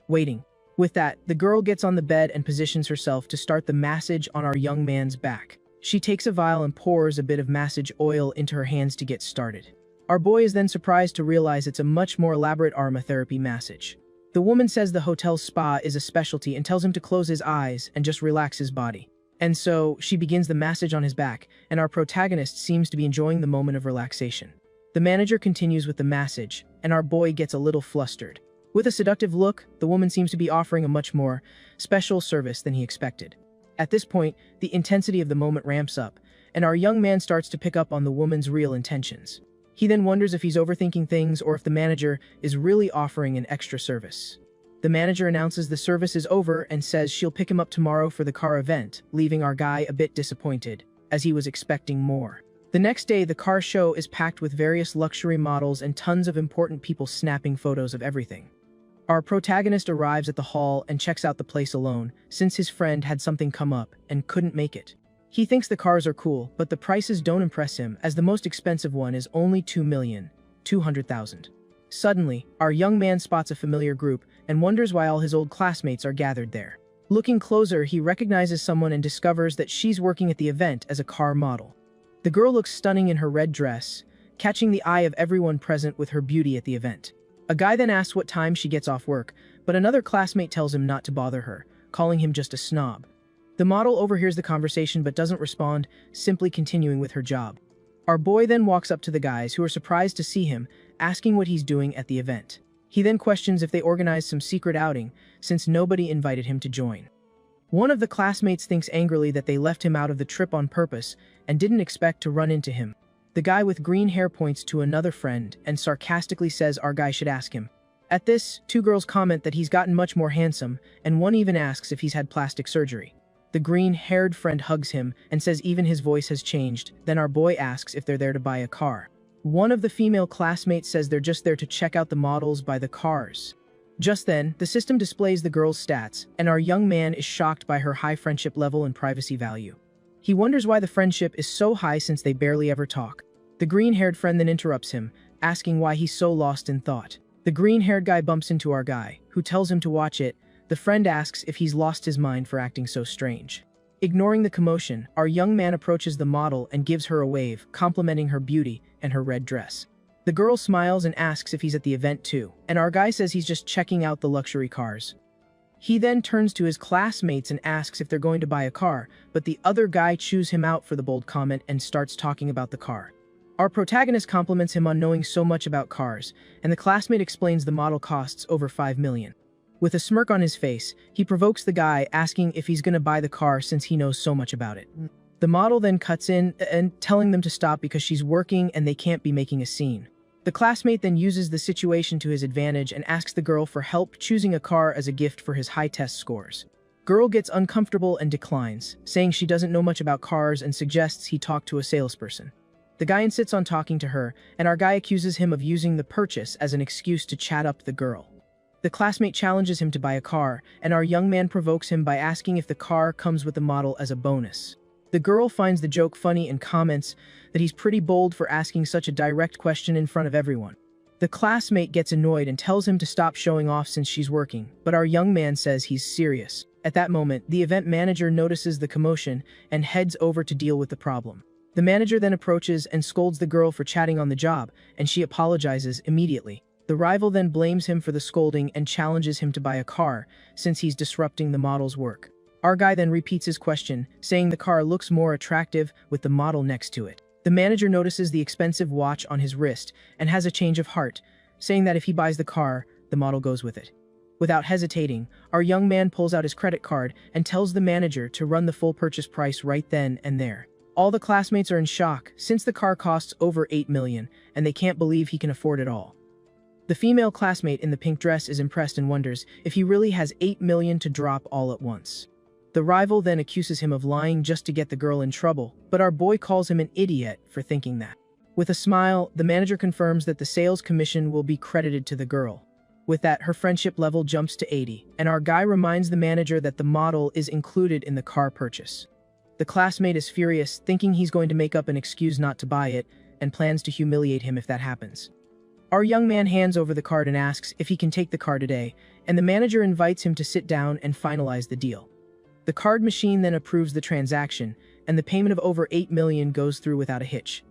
waiting. With that, the girl gets on the bed and positions herself to start the massage on our young man's back. She takes a vial and pours a bit of massage oil into her hands to get started. Our boy is then surprised to realize it's a much more elaborate aromatherapy massage. The woman says the hotel's spa is a specialty and tells him to close his eyes and just relax his body. And so, she begins the massage on his back, and our protagonist seems to be enjoying the moment of relaxation. The manager continues with the massage, and our boy gets a little flustered. With a seductive look, the woman seems to be offering a much more special service than he expected. At this point, the intensity of the moment ramps up, and our young man starts to pick up on the woman's real intentions. He then wonders if he's overthinking things or if the manager is really offering an extra service. The manager announces the service is over and says she'll pick him up tomorrow for the car event, leaving our guy a bit disappointed, as he was expecting more. The next day, the car show is packed with various luxury models and tons of important people snapping photos of everything. Our protagonist arrives at the hall and checks out the place alone, since his friend had something come up and couldn't make it. He thinks the cars are cool, but the prices don't impress him, as the most expensive one is only 2,200,000. Suddenly, our young man spots a familiar group and wonders why all his old classmates are gathered there. Looking closer, he recognizes someone and discovers that she's working at the event as a car model. The girl looks stunning in her red dress, catching the eye of everyone present with her beauty at the event. A guy then asks what time she gets off work, but another classmate tells him not to bother her, calling him just a snob. The model overhears the conversation but doesn't respond, simply continuing with her job. Our boy then walks up to the guys, who are surprised to see him, asking what he's doing at the event. He then questions if they organized some secret outing, since nobody invited him to join. One of the classmates thinks angrily that they left him out of the trip on purpose and didn't expect to run into him. The guy with green hair points to another friend and sarcastically says our guy should ask him. At this, 2 girls comment that he's gotten much more handsome, and one even asks if he's had plastic surgery. The green-haired friend hugs him and says even his voice has changed. Then our boy asks if they're there to buy a car. One of the female classmates says they're just there to check out the models by the cars. Just then, the system displays the girl's stats, and our young man is shocked by her high friendship level and privacy value. He wonders why the friendship is so high since they barely ever talk. The green-haired friend then interrupts him, asking why he's so lost in thought. The green-haired guy bumps into our guy, who tells him to watch it. The friend asks if he's lost his mind for acting so strange. Ignoring the commotion, our young man approaches the model and gives her a wave, complimenting her beauty and her red dress. The girl smiles and asks if he's at the event too, and our guy says he's just checking out the luxury cars. He then turns to his classmates and asks if they're going to buy a car, but the other guy chews him out for the bold comment and starts talking about the car. Our protagonist compliments him on knowing so much about cars, and the classmate explains the model costs over 5 million. With a smirk on his face, he provokes the guy, asking if he's going to buy the car since he knows so much about it. The model then cuts in and telling them to stop because she's working and they can't be making a scene. The classmate then uses the situation to his advantage and asks the girl for help choosing a car as a gift for his high test scores. Girl gets uncomfortable and declines, saying she doesn't know much about cars and suggests he talk to a salesperson. The guy insists on talking to her, and our guy accuses him of using the purchase as an excuse to chat up the girl. The classmate challenges him to buy a car, and our young man provokes him by asking if the car comes with the model as a bonus. The girl finds the joke funny and comments that he's pretty bold for asking such a direct question in front of everyone. The classmate gets annoyed and tells him to stop showing off since she's working, but our young man says he's serious. At that moment, the event manager notices the commotion and heads over to deal with the problem. The manager then approaches and scolds the girl for chatting on the job, and she apologizes immediately. The rival then blames him for the scolding and challenges him to buy a car, since he's disrupting the model's work. Our guy then repeats his question, saying the car looks more attractive with the model next to it. The manager notices the expensive watch on his wrist and has a change of heart, saying that if he buys the car, the model goes with it. Without hesitating, our young man pulls out his credit card and tells the manager to run the full purchase price right then and there. All the classmates are in shock, since the car costs over 8 million, and they can't believe he can afford it all. The female classmate in the pink dress is impressed and wonders if he really has 8 million to drop all at once. The rival then accuses him of lying just to get the girl in trouble, but our boy calls him an idiot for thinking that. With a smile, the manager confirms that the sales commission will be credited to the girl. With that, her friendship level jumps to 80, and our guy reminds the manager that the model is included in the car purchase. The classmate is furious, thinking he's going to make up an excuse not to buy it, and plans to humiliate him if that happens. Our young man hands over the card and asks if he can take the car today, and the manager invites him to sit down and finalize the deal. The card machine then approves the transaction, and the payment of over 8 million goes through without a hitch.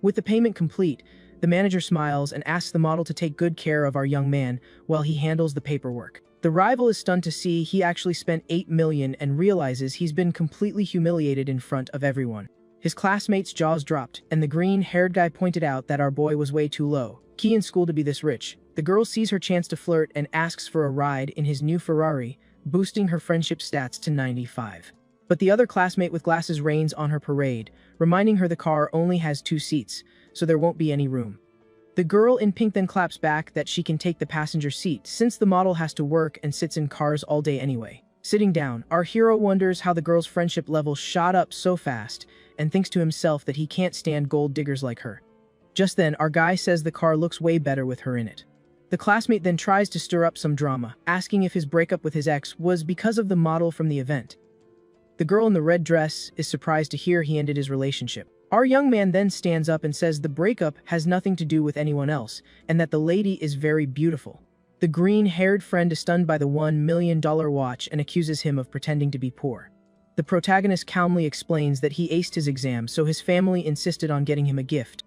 With the payment complete, the manager smiles and asks the model to take good care of our young man while he handles the paperwork. The rival is stunned to see he actually spent 8 million and realizes he's been completely humiliated in front of everyone. His classmates' jaws dropped, and the green-haired guy pointed out that our boy was way too low. Key in school to be this rich. The girl sees her chance to flirt and asks for a ride in his new Ferrari, boosting her friendship stats to 95. But the other classmate with glasses rains on her parade, reminding her the car only has 2 seats, so there won't be any room. The girl in pink then claps back that she can take the passenger seat since the model has to work and sits in cars all day anyway. Sitting down, our hero wonders how the girl's friendship level shot up so fast and thinks to himself that he can't stand gold diggers like her. Just then, our guy says the car looks way better with her in it. The classmate then tries to stir up some drama, asking if his breakup with his ex was because of the model from the event. The girl in the red dress is surprised to hear he ended his relationship. Our young man then stands up and says the breakup has nothing to do with anyone else, and that the lady is very beautiful. The green-haired friend is stunned by the $1 million watch and accuses him of pretending to be poor. The protagonist calmly explains that he aced his exam, so his family insisted on getting him a gift.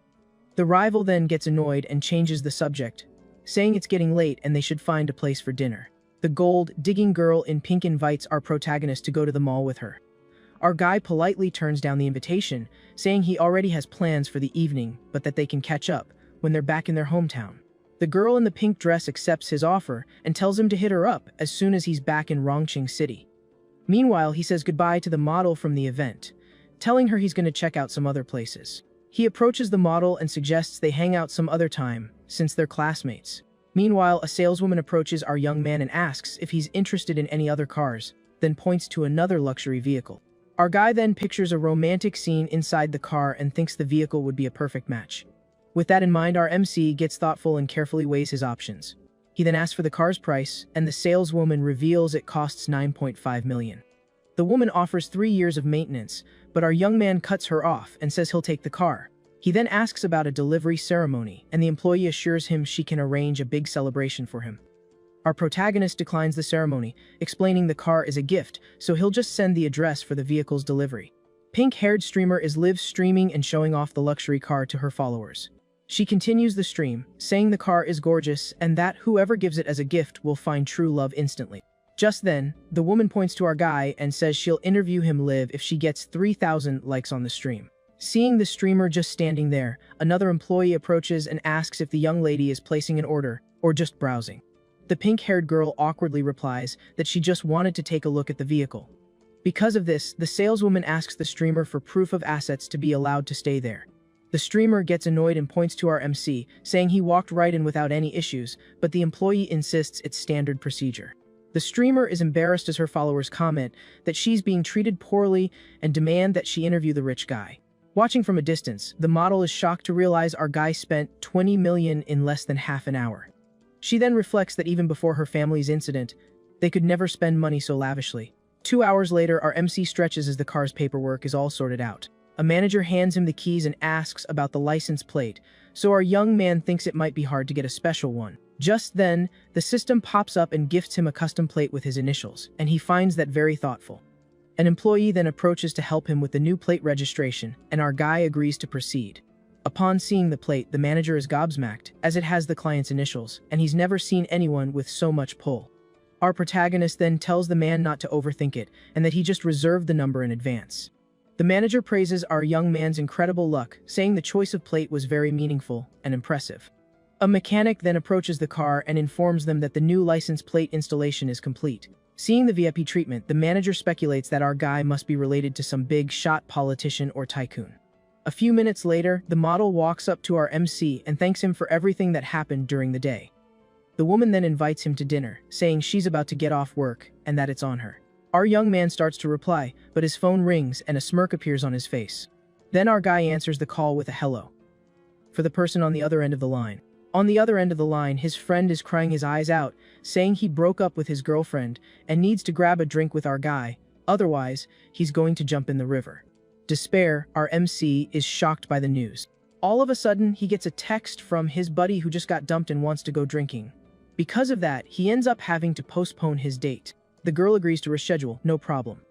The rival then gets annoyed and changes the subject, saying it's getting late and they should find a place for dinner. The gold-digging girl in pink invites our protagonist to go to the mall with her. Our guy politely turns down the invitation, saying he already has plans for the evening, but that they can catch up when they're back in their hometown. The girl in the pink dress accepts his offer and tells him to hit her up as soon as he's back in Rongqing City. Meanwhile, he says goodbye to the model from the event, telling her he's going to check out some other places. He approaches the model and suggests they hang out some other time, since they're classmates. Meanwhile, a saleswoman approaches our young man and asks if he's interested in any other cars, then points to another luxury vehicle. Our guy then pictures a romantic scene inside the car and thinks the vehicle would be a perfect match. With that in mind, our MC gets thoughtful and carefully weighs his options. He then asks for the car's price, and the saleswoman reveals it costs 9.5 million. The woman offers 3 years of maintenance, but our young man cuts her off and says he'll take the car. He then asks about a delivery ceremony, and the employee assures him she can arrange a big celebration for him. Our protagonist declines the ceremony, explaining the car is a gift, so he'll just send the address for the vehicle's delivery. Pink-haired streamer is live streaming and showing off the luxury car to her followers. She continues the stream, saying the car is gorgeous and that whoever gives it as a gift will find true love instantly. Just then, the woman points to our guy and says she'll interview him live if she gets 3,000 likes on the stream. Seeing the streamer just standing there, another employee approaches and asks if the young lady is placing an order or just browsing. The pink-haired girl awkwardly replies that she just wanted to take a look at the vehicle. Because of this, the saleswoman asks the streamer for proof of assets to be allowed to stay there. The streamer gets annoyed and points to our MC, saying he walked right in without any issues, but the employee insists it's standard procedure. The streamer is embarrassed as her followers comment that she's being treated poorly and demand that she interview the rich guy. Watching from a distance, the model is shocked to realize our guy spent 20 million in less than half an hour. She then reflects that even before her family's incident, they could never spend money so lavishly. 2 hours later, our MC stretches as the car's paperwork is all sorted out. A manager hands him the keys and asks about the license plate, so our young man thinks it might be hard to get a special one. Just then, the system pops up and gifts him a custom plate with his initials, and he finds that very thoughtful. An employee then approaches to help him with the new plate registration, and our guy agrees to proceed. Upon seeing the plate, the manager is gobsmacked, as it has the client's initials, and he's never seen anyone with so much pull. Our protagonist then tells the man not to overthink it, and that he just reserved the number in advance. The manager praises our young man's incredible luck, saying the choice of plate was very meaningful and impressive. A mechanic then approaches the car and informs them that the new license plate installation is complete. Seeing the VIP treatment, the manager speculates that our guy must be related to some big-shot politician or tycoon. A few minutes later, the model walks up to our MC and thanks him for everything that happened during the day. The woman then invites him to dinner, saying she's about to get off work and that it's on her. Our young man starts to reply, but his phone rings and a smirk appears on his face. Then our guy answers the call with a hello for the person on the other end of the line. On the other end of the line, his friend is crying his eyes out, saying he broke up with his girlfriend and needs to grab a drink with our guy, otherwise, he's going to jump in the river. Despair, our MC is shocked by the news. All of a sudden, he gets a text from his buddy who just got dumped and wants to go drinking. Because of that, he ends up having to postpone his date. The girl agrees to reschedule, no problem.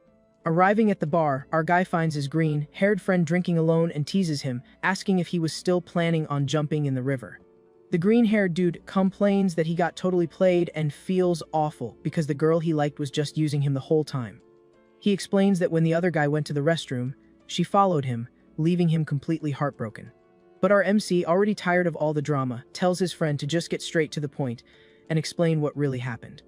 Arriving at the bar, our guy finds his green-haired friend drinking alone and teases him, asking if he was still planning on jumping in the river. The green-haired dude complains that he got totally played and feels awful because the girl he liked was just using him the whole time. He explains that when the other guy went to the restroom, she followed him, leaving him completely heartbroken. But our MC, already tired of all the drama, tells his friend to just get straight to the point and explain what really happened.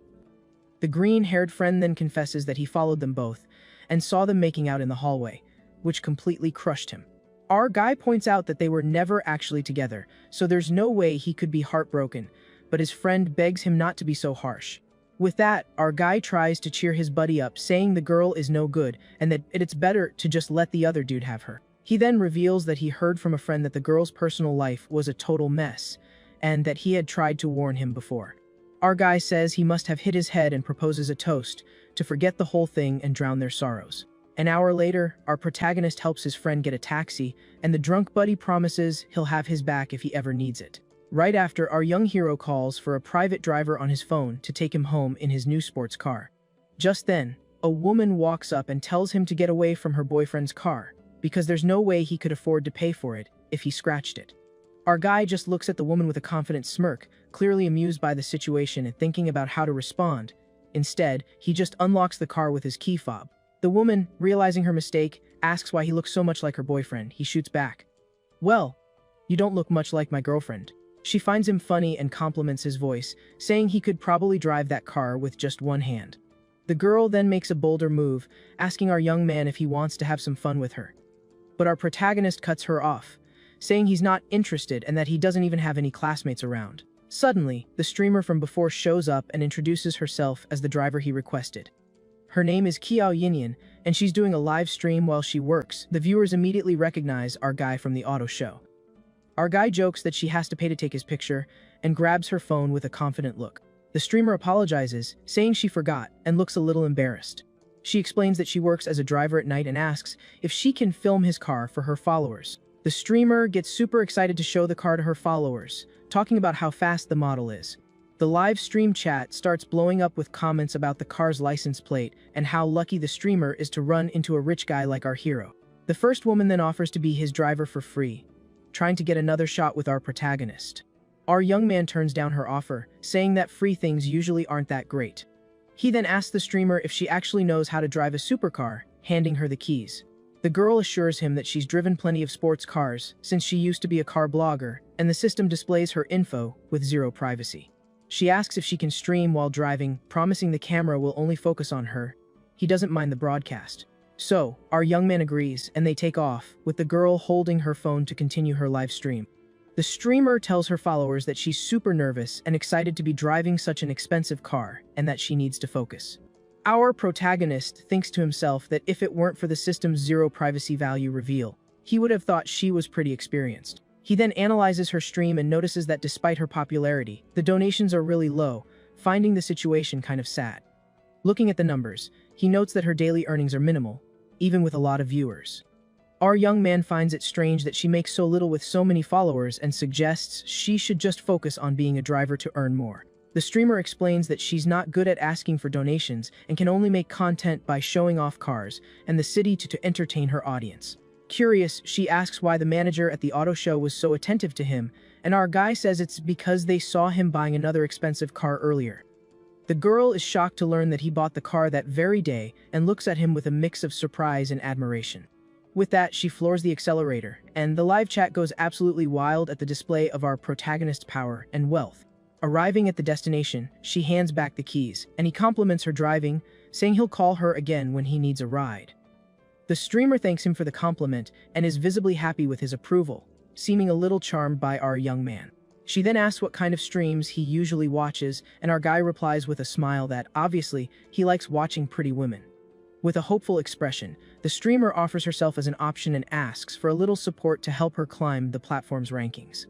The green-haired friend then confesses that he followed them both and saw them making out in the hallway, which completely crushed him. Our guy points out that they were never actually together, so there's no way he could be heartbroken, but his friend begs him not to be so harsh. With that, our guy tries to cheer his buddy up, saying the girl is no good and that it's better to just let the other dude have her. He then reveals that he heard from a friend that the girl's personal life was a total mess, and that he had tried to warn him before. Our guy says he must have hit his head and proposes a toast to forget the whole thing and drown their sorrows. An hour later, our protagonist helps his friend get a taxi, and the drunk buddy promises he'll have his back if he ever needs it. Right after, our young hero calls for a private driver on his phone to take him home in his new sports car. Just then, a woman walks up and tells him to get away from her boyfriend's car, because there's no way he could afford to pay for it if he scratched it. Our guy just looks at the woman with a confident smirk, clearly amused by the situation and thinking about how to respond. Instead, he just unlocks the car with his key fob. The woman, realizing her mistake, asks why he looks so much like her boyfriend. He shoots back, "Well, you don't look much like my girlfriend." She finds him funny and compliments his voice, saying he could probably drive that car with just one hand. The girl then makes a bolder move, asking our young man if he wants to have some fun with her. But our protagonist cuts her off, saying he's not interested and that he doesn't even have any classmates around. Suddenly, the streamer from before shows up and introduces herself as the driver he requested. Her name is Kiao Yinyan, and she's doing a live stream while she works. The viewers immediately recognize our guy from the auto show. Our guy jokes that she has to pay to take his picture and grabs her phone with a confident look. The streamer apologizes, saying she forgot and looks a little embarrassed. She explains that she works as a driver at night and asks if she can film his car for her followers. The streamer gets super excited to show the car to her followers, talking about how fast the model is. The live stream chat starts blowing up with comments about the car's license plate and how lucky the streamer is to run into a rich guy like our hero. The first woman then offers to be his driver for free, trying to get another shot with our protagonist. Our young man turns down her offer, saying that free things usually aren't that great. He then asks the streamer if she actually knows how to drive a supercar, handing her the keys. The girl assures him that she's driven plenty of sports cars since she used to be a car blogger, and the system displays her info with zero privacy. She asks if she can stream while driving, promising the camera will only focus on her. He doesn't mind the broadcast. So, our young man agrees, and they take off, with the girl holding her phone to continue her live stream. The streamer tells her followers that she's super nervous and excited to be driving such an expensive car, and that she needs to focus. Our protagonist thinks to himself that if it weren't for the system's zero privacy value reveal, he would have thought she was pretty experienced. He then analyzes her stream and notices that despite her popularity, the donations are really low, finding the situation kind of sad. Looking at the numbers, he notes that her daily earnings are minimal, even with a lot of viewers. Our young man finds it strange that she makes so little with so many followers and suggests she should just focus on being a driver to earn more. The streamer explains that she's not good at asking for donations and can only make content by showing off cars and the city to entertain her audience. Curious, she asks why the manager at the auto show was so attentive to him, and our guy says it's because they saw him buying another expensive car earlier. The girl is shocked to learn that he bought the car that very day and looks at him with a mix of surprise and admiration. With that, she floors the accelerator, and the live chat goes absolutely wild at the display of our protagonist's power and wealth. Arriving at the destination, she hands back the keys, and he compliments her driving, saying he'll call her again when he needs a ride. The streamer thanks him for the compliment and is visibly happy with his approval, seeming a little charmed by our young man. She then asks what kind of streams he usually watches, and our guy replies with a smile that, obviously, he likes watching pretty women. With a hopeful expression, the streamer offers herself as an option and asks for a little support to help her climb the platform's rankings.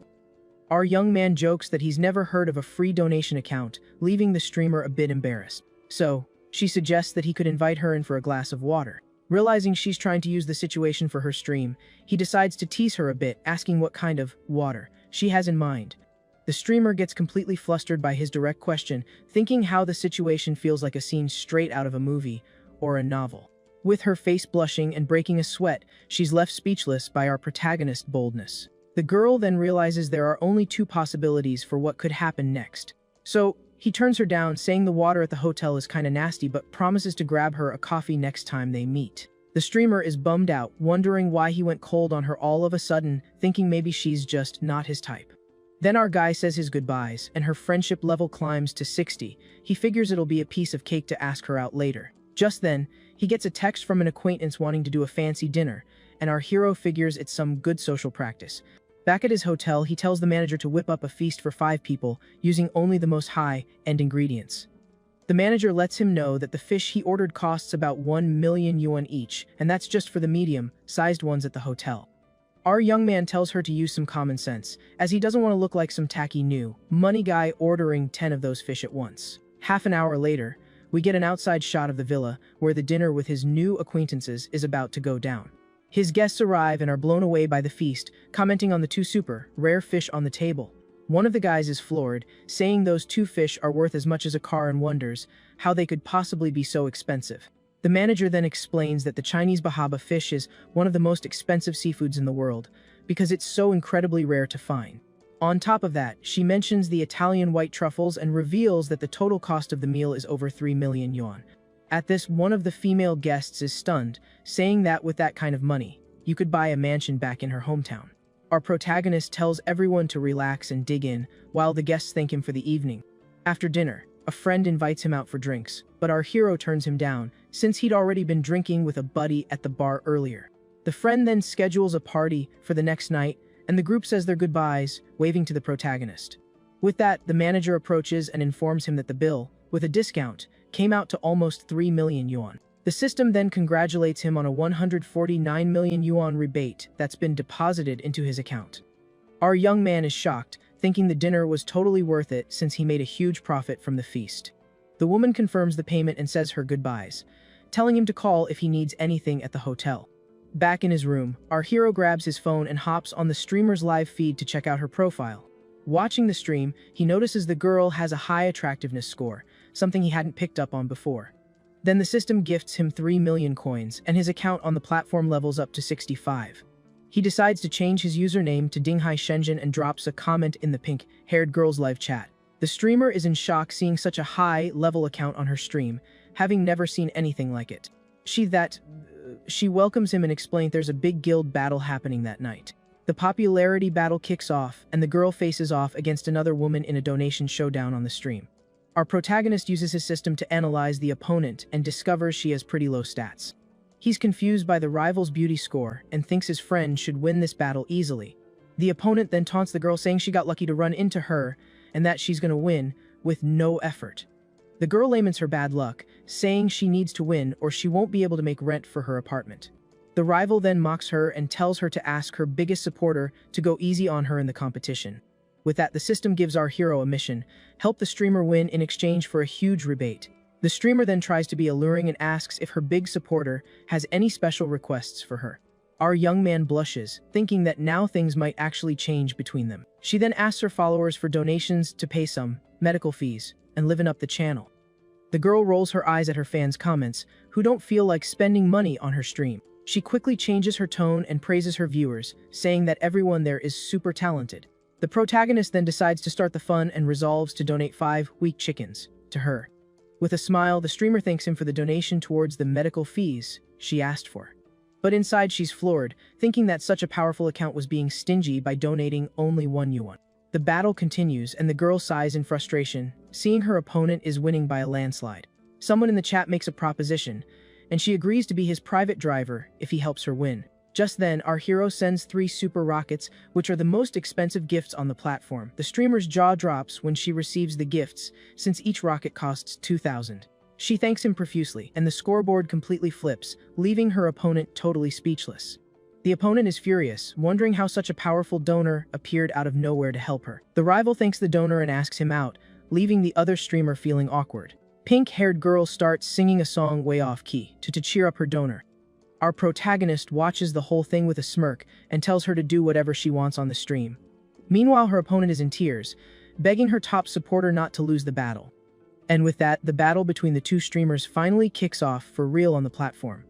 Our young man jokes that he's never heard of a free donation account, leaving the streamer a bit embarrassed. So, she suggests that he could invite her in for a glass of water. Realizing she's trying to use the situation for her stream, he decides to tease her a bit, asking what kind of water she has in mind. The streamer gets completely flustered by his direct question, thinking how the situation feels like a scene straight out of a movie or a novel. With her face blushing and breaking a sweat, she's left speechless by our protagonist's boldness. The girl then realizes there are only two possibilities for what could happen next. So, he turns her down, saying the water at the hotel is kinda nasty, but promises to grab her a coffee next time they meet. The streamer is bummed out, wondering why he went cold on her all of a sudden, thinking maybe she's just not his type. Then our guy says his goodbyes, and her friendship level climbs to 60. He figures it'll be a piece of cake to ask her out later. Just then, he gets a text from an acquaintance wanting to do a fancy dinner, and our hero figures it's some good social practice. Back at his hotel, he tells the manager to whip up a feast for 5 people, using only the most high-end ingredients. The manager lets him know that the fish he ordered costs about 1 million yuan each, and that's just for the medium-sized ones at the hotel. Our young man tells her to use some common sense, as he doesn't want to look like some tacky new money guy ordering 10 of those fish at once. Half an hour later, we get an outside shot of the villa, where the dinner with his new acquaintances is about to go down. His guests arrive and are blown away by the feast, commenting on the 2 super rare fish on the table. One of the guys is floored, saying those 2 fish are worth as much as a car and wonders how they could possibly be so expensive. The manager then explains that the Chinese bahaba fish is one of the most expensive seafoods in the world, because it's so incredibly rare to find. On top of that, she mentions the Italian white truffles and reveals that the total cost of the meal is over 3 million yuan. At this, one of the female guests is stunned, saying that with that kind of money, you could buy a mansion back in her hometown. Our protagonist tells everyone to relax and dig in, while the guests thank him for the evening. After dinner, a friend invites him out for drinks, but our hero turns him down, since he'd already been drinking with a buddy at the bar earlier. The friend then schedules a party for the next night, and the group says their goodbyes, waving to the protagonist. With that, the manager approaches and informs him that the bill, with a discount, came out to almost 3 million yuan. The system then congratulates him on a 149 million yuan rebate that's been deposited into his account. Our young man is shocked, thinking the dinner was totally worth it since he made a huge profit from the feast. The woman confirms the payment and says her goodbyes, telling him to call if he needs anything at the hotel. Back in his room, our hero grabs his phone and hops on the streamer's live feed to check out her profile. Watching the stream, he notices the girl has a high attractiveness score, something he hadn't picked up on before. Then the system gifts him 3 million coins, and his account on the platform levels up to 65. He decides to change his username to Dinghai Shenzhen and drops a comment in the pink-haired girl's live chat. The streamer is in shock seeing such a high-level account on her stream, having never seen anything like it. She welcomes him and explains there's a big guild battle happening that night. The popularity battle kicks off, and the girl faces off against another woman in a donation showdown on the stream. Our protagonist uses his system to analyze the opponent and discovers she has pretty low stats. He's confused by the rival's beauty score and thinks his friend should win this battle easily. The opponent then taunts the girl saying she got lucky to run into her and that she's gonna win with no effort. The girl laments her bad luck, saying she needs to win or she won't be able to make rent for her apartment. The rival then mocks her and tells her to ask her biggest supporter to go easy on her in the competition. With that, the system gives our hero a mission: help the streamer win in exchange for a huge rebate. The streamer then tries to be alluring and asks if her big supporter has any special requests for her. Our young man blushes, thinking that now things might actually change between them. She then asks her followers for donations to pay some medical fees and liven up the channel. The girl rolls her eyes at her fans' comments, who don't feel like spending money on her stream. She quickly changes her tone and praises her viewers, saying that everyone there is super talented. The protagonist then decides to start the fun and resolves to donate 5 weak chickens to her. With a smile, the streamer thanks him for the donation towards the medical fees she asked for. But inside she's floored, thinking that such a powerful account was being stingy by donating only 1 yuan. The battle continues and the girl sighs in frustration, seeing her opponent is winning by a landslide. Someone in the chat makes a proposition, and she agrees to be his private driver if he helps her win. Just then, our hero sends 3 super rockets, which are the most expensive gifts on the platform. The streamer's jaw drops when she receives the gifts, since each rocket costs 2,000. She thanks him profusely, and the scoreboard completely flips, leaving her opponent totally speechless. The opponent is furious, wondering how such a powerful donor appeared out of nowhere to help her. The rival thanks the donor and asks him out, leaving the other streamer feeling awkward. Pink-haired girl starts singing a song way off key to cheer up her donor. Our protagonist watches the whole thing with a smirk and tells her to do whatever she wants on the stream. Meanwhile, her opponent is in tears, begging her top supporter not to lose the battle. And with that, the battle between the 2 streamers finally kicks off for real on the platform.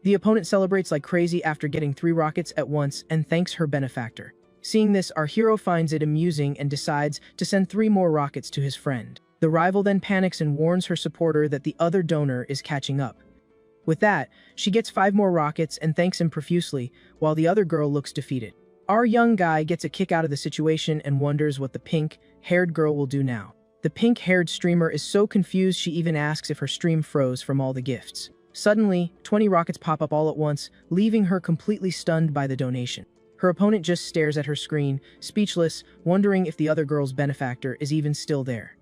The opponent celebrates like crazy after getting 3 rockets at once and thanks her benefactor. Seeing this, our hero finds it amusing and decides to send 3 more rockets to his friend. The rival then panics and warns her supporter that the other donor is catching up. With that, she gets 5 more rockets and thanks him profusely, while the other girl looks defeated. Our young guy gets a kick out of the situation and wonders what the pink-haired girl will do now. The pink-haired streamer is so confused she even asks if her stream froze from all the gifts. Suddenly, 20 rockets pop up all at once, leaving her completely stunned by the donation. Her opponent just stares at her screen, speechless, wondering if the other girl's benefactor is even still there.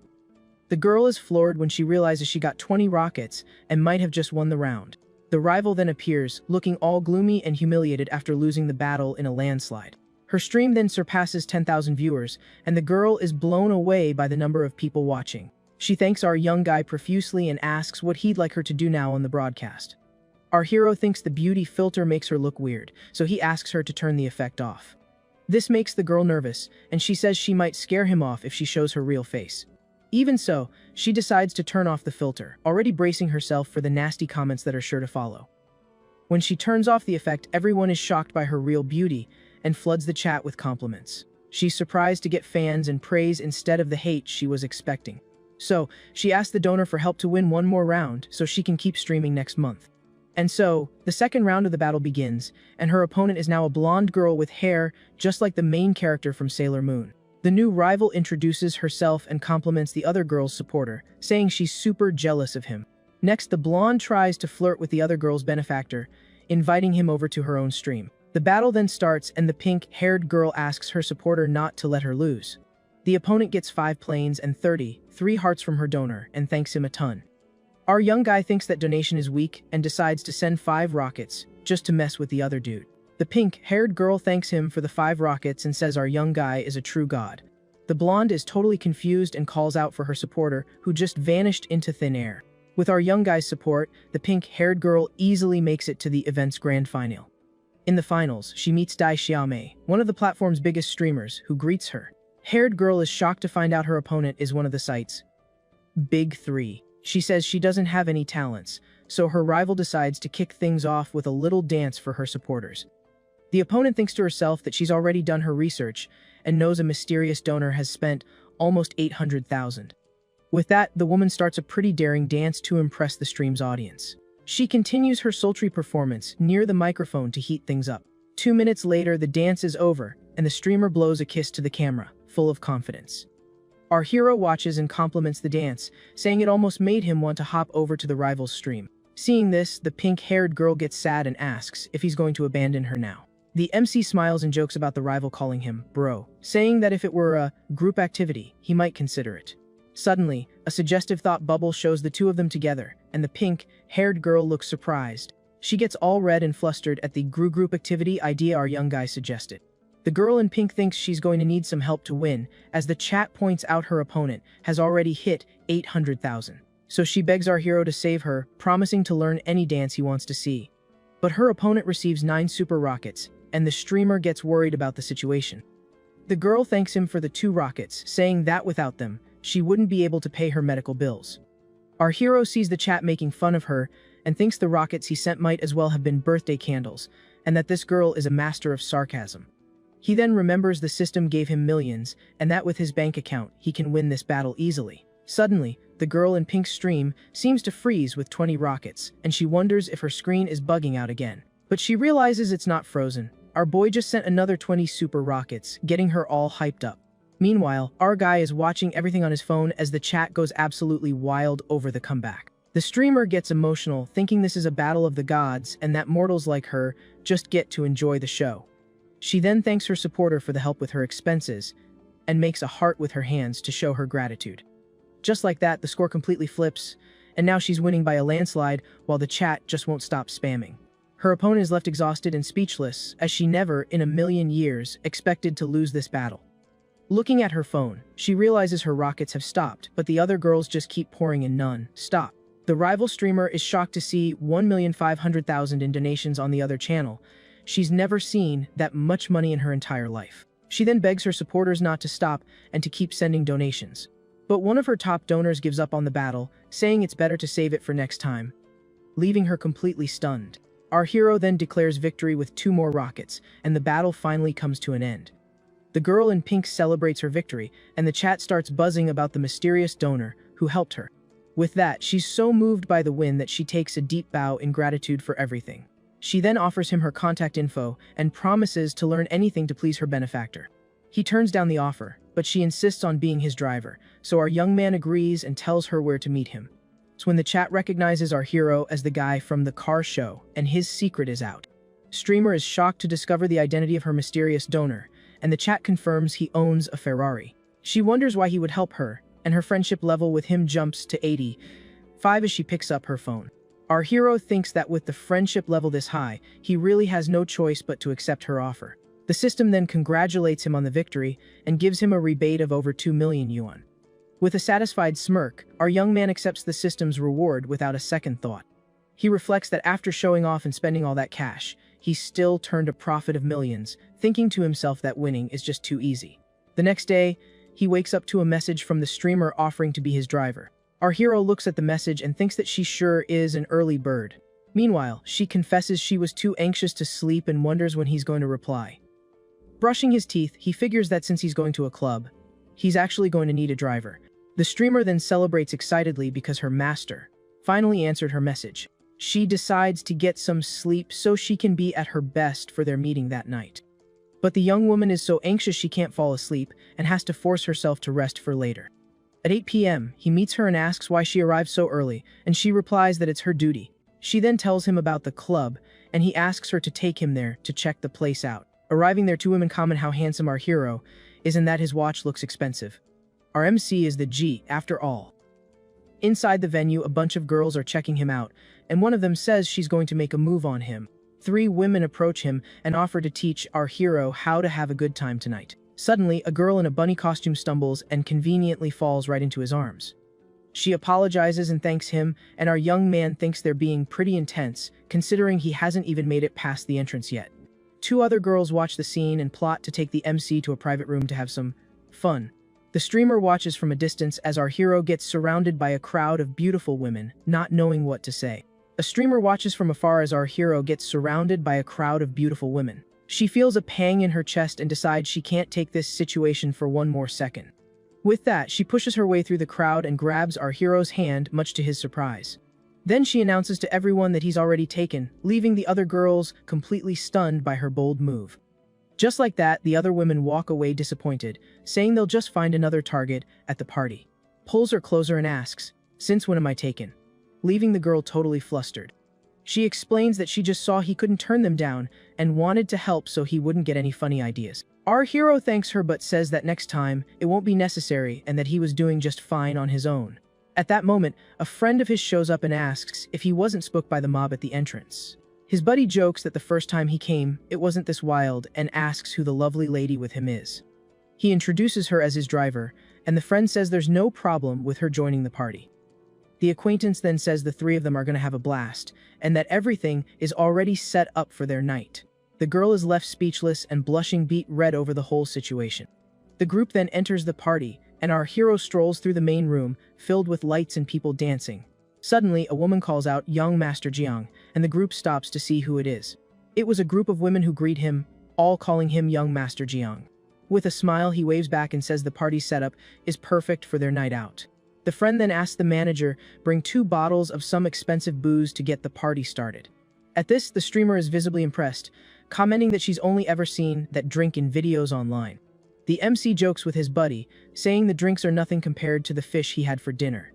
The girl is floored when she realizes she got 20 rockets and might have just won the round. The rival then appears, looking all gloomy and humiliated after losing the battle in a landslide. Her stream then surpasses 10,000 viewers, and the girl is blown away by the number of people watching. She thanks our young guy profusely and asks what he'd like her to do now on the broadcast. Our hero thinks the beauty filter makes her look weird, so he asks her to turn the effect off. This makes the girl nervous, and she says she might scare him off if she shows her real face. Even so, she decides to turn off the filter, already bracing herself for the nasty comments that are sure to follow. When she turns off the effect, everyone is shocked by her real beauty and floods the chat with compliments. She's surprised to get fans and praise instead of the hate she was expecting. So, she asks the donor for help to win 1 more round so she can keep streaming next month. And so, the second round of the battle begins, and her opponent is now a blonde girl with hair just like the main character from Sailor Moon. The new rival introduces herself and compliments the other girl's supporter, saying she's super jealous of him. Next, the blonde tries to flirt with the other girl's benefactor, inviting him over to her own stream. The battle then starts and the pink-haired girl asks her supporter not to let her lose. The opponent gets 5 planes and 33 hearts from her donor and thanks him a ton. Our young guy thinks that donation is weak and decides to send 5 rockets just to mess with the other dude. The pink-haired girl thanks him for the 5 rockets and says our young guy is a true god. The blonde is totally confused and calls out for her supporter, who just vanished into thin air. With our young guy's support, the pink-haired girl easily makes it to the event's grand final. In the finals, she meets Dai Xiaomei, one of the platform's biggest streamers, who greets her. Haired girl is shocked to find out her opponent is one of the site's big 3. She says she doesn't have any talents, so her rival decides to kick things off with a little dance for her supporters. The opponent thinks to herself that she's already done her research and knows a mysterious donor has spent almost 800,000. With that, the woman starts a pretty daring dance to impress the stream's audience. She continues her sultry performance near the microphone to heat things up. 2 minutes later, the dance is over, and the streamer blows a kiss to the camera, full of confidence. Our hero watches and compliments the dance, saying it almost made him want to hop over to the rival's stream. Seeing this, the pink-haired girl gets sad and asks if he's going to abandon her now. The MC smiles and jokes about the rival calling him bro, saying that if it were a group activity, he might consider it. Suddenly, a suggestive thought bubble shows the two of them together, and the pink-haired girl looks surprised. She gets all red and flustered at the group activity idea our young guy suggested. The girl in pink thinks she's going to need some help to win, as the chat points out her opponent has already hit 800,000. So she begs our hero to save her, promising to learn any dance he wants to see. But her opponent receives 9 super rockets, and the streamer gets worried about the situation. The girl thanks him for the 2 rockets, saying that without them, she wouldn't be able to pay her medical bills. Our hero sees the chat making fun of her, and thinks the rockets he sent might as well have been birthday candles, and that this girl is a master of sarcasm. He then remembers the system gave him millions, and that with his bank account, he can win this battle easily. Suddenly, the girl in pink's stream seems to freeze with 20 rockets, and she wonders if her screen is bugging out again. But she realizes it's not frozen. Our boy just sent another 20 super rockets, getting her all hyped up. Meanwhile, our guy is watching everything on his phone as the chat goes absolutely wild over the comeback. The streamer gets emotional, thinking this is a battle of the gods and that mortals like her just get to enjoy the show. She then thanks her supporter for the help with her expenses, and makes a heart with her hands to show her gratitude. Just like that, the score completely flips, and now she's winning by a landslide while the chat just won't stop spamming. Her opponent is left exhausted and speechless, as she never, in a million years, expected to lose this battle. Looking at her phone, she realizes her rockets have stopped, but the other girls just keep pouring in non-stop. The rival streamer is shocked to see 1,500,000 in donations on the other channel. She's never seen that much money in her entire life. She then begs her supporters not to stop and to keep sending donations. But one of her top donors gives up on the battle, saying it's better to save it for next time, leaving her completely stunned. Our hero then declares victory with 2 more rockets, and the battle finally comes to an end. The girl in pink celebrates her victory, and the chat starts buzzing about the mysterious donor who helped her. With that, she's so moved by the win that she takes a deep bow in gratitude for everything. She then offers him her contact info and promises to learn anything to please her benefactor. He turns down the offer, but she insists on being his driver, so our young man agrees and tells her where to meet him. It's when the chat recognizes our hero as the guy from the car show, and his secret is out. Streamer is shocked to discover the identity of her mysterious donor, and the chat confirms he owns a Ferrari. She wonders why he would help her, and her friendship level with him jumps to 85 as she picks up her phone. Our hero thinks that with the friendship level this high, he really has no choice but to accept her offer. The system then congratulates him on the victory and gives him a rebate of over 2 million yuan. With a satisfied smirk, our young man accepts the system's reward without a second thought. He reflects that after showing off and spending all that cash, he still turned a profit of millions, thinking to himself that winning is just too easy. The next day, he wakes up to a message from the streamer offering to be his driver. Our hero looks at the message and thinks that she sure is an early bird. Meanwhile, she confesses she was too anxious to sleep and wonders when he's going to reply. Brushing his teeth, he figures that since he's going to a club, he's actually going to need a driver. The streamer then celebrates excitedly because her master finally answered her message. She decides to get some sleep so she can be at her best for their meeting that night. But the young woman is so anxious she can't fall asleep and has to force herself to rest for later. At 8 p.m., he meets her and asks why she arrived so early, and she replies that it's her duty. She then tells him about the club, and he asks her to take him there to check the place out. Arriving there, 2 women comment how handsome our hero is and that his watch looks expensive. Our MC is the G, after all. Inside the venue, a bunch of girls are checking him out, and one of them says she's going to make a move on him. 3 women approach him and offer to teach our hero how to have a good time tonight. Suddenly, a girl in a bunny costume stumbles and conveniently falls right into his arms. She apologizes and thanks him, and our young man thinks they're being pretty intense, considering he hasn't even made it past the entrance yet. 2 other girls watch the scene and plot to take the MC to a private room to have some fun. The streamer watches from a distance as our hero gets surrounded by a crowd of beautiful women, not knowing what to say. A streamer watches from afar as our hero gets surrounded by a crowd of beautiful women. She feels a pang in her chest and decides she can't take this situation for one more second. With that, she pushes her way through the crowd and grabs our hero's hand, much to his surprise. Then she announces to everyone that he's already taken, leaving the other girls completely stunned by her bold move. Just like that, the other women walk away disappointed, saying they'll just find another target at the party. Pulls her closer and asks, "Since when am I taken?" Leaving the girl totally flustered. She explains that she just saw he couldn't turn them down and wanted to help so he wouldn't get any funny ideas. Our hero thanks her but says that next time it won't be necessary and that he was doing just fine on his own. At that moment, a friend of his shows up and asks if he wasn't spooked by the mob at the entrance. His buddy jokes that the first time he came, it wasn't this wild, and asks who the lovely lady with him is. He introduces her as his driver, and the friend says there's no problem with her joining the party. The acquaintance then says the three of them are going to have a blast, and that everything is already set up for their night. The girl is left speechless and blushing beet red over the whole situation. The group then enters the party, and our hero strolls through the main room, filled with lights and people dancing. Suddenly, a woman calls out, "Young Master Jiang," and the group stops to see who it is. It was a group of women who greet him, all calling him Young Master Jiang. With a smile, he waves back and says the party setup is perfect for their night out. The friend then asks the manager, bring 2 bottles of some expensive booze to get the party started. At this, the streamer is visibly impressed, commenting that she's only ever seen that drink in videos online. The MC jokes with his buddy, saying the drinks are nothing compared to the fish he had for dinner.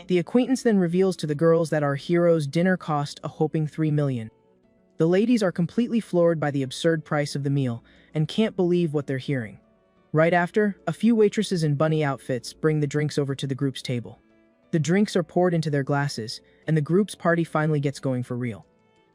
The acquaintance then reveals to the girls that our hero's dinner cost a whopping 3 million. The ladies are completely floored by the absurd price of the meal and can't believe what they're hearing. Right after, a few waitresses in bunny outfits bring the drinks over to the group's table. The drinks are poured into their glasses, and the group's party finally gets going for real.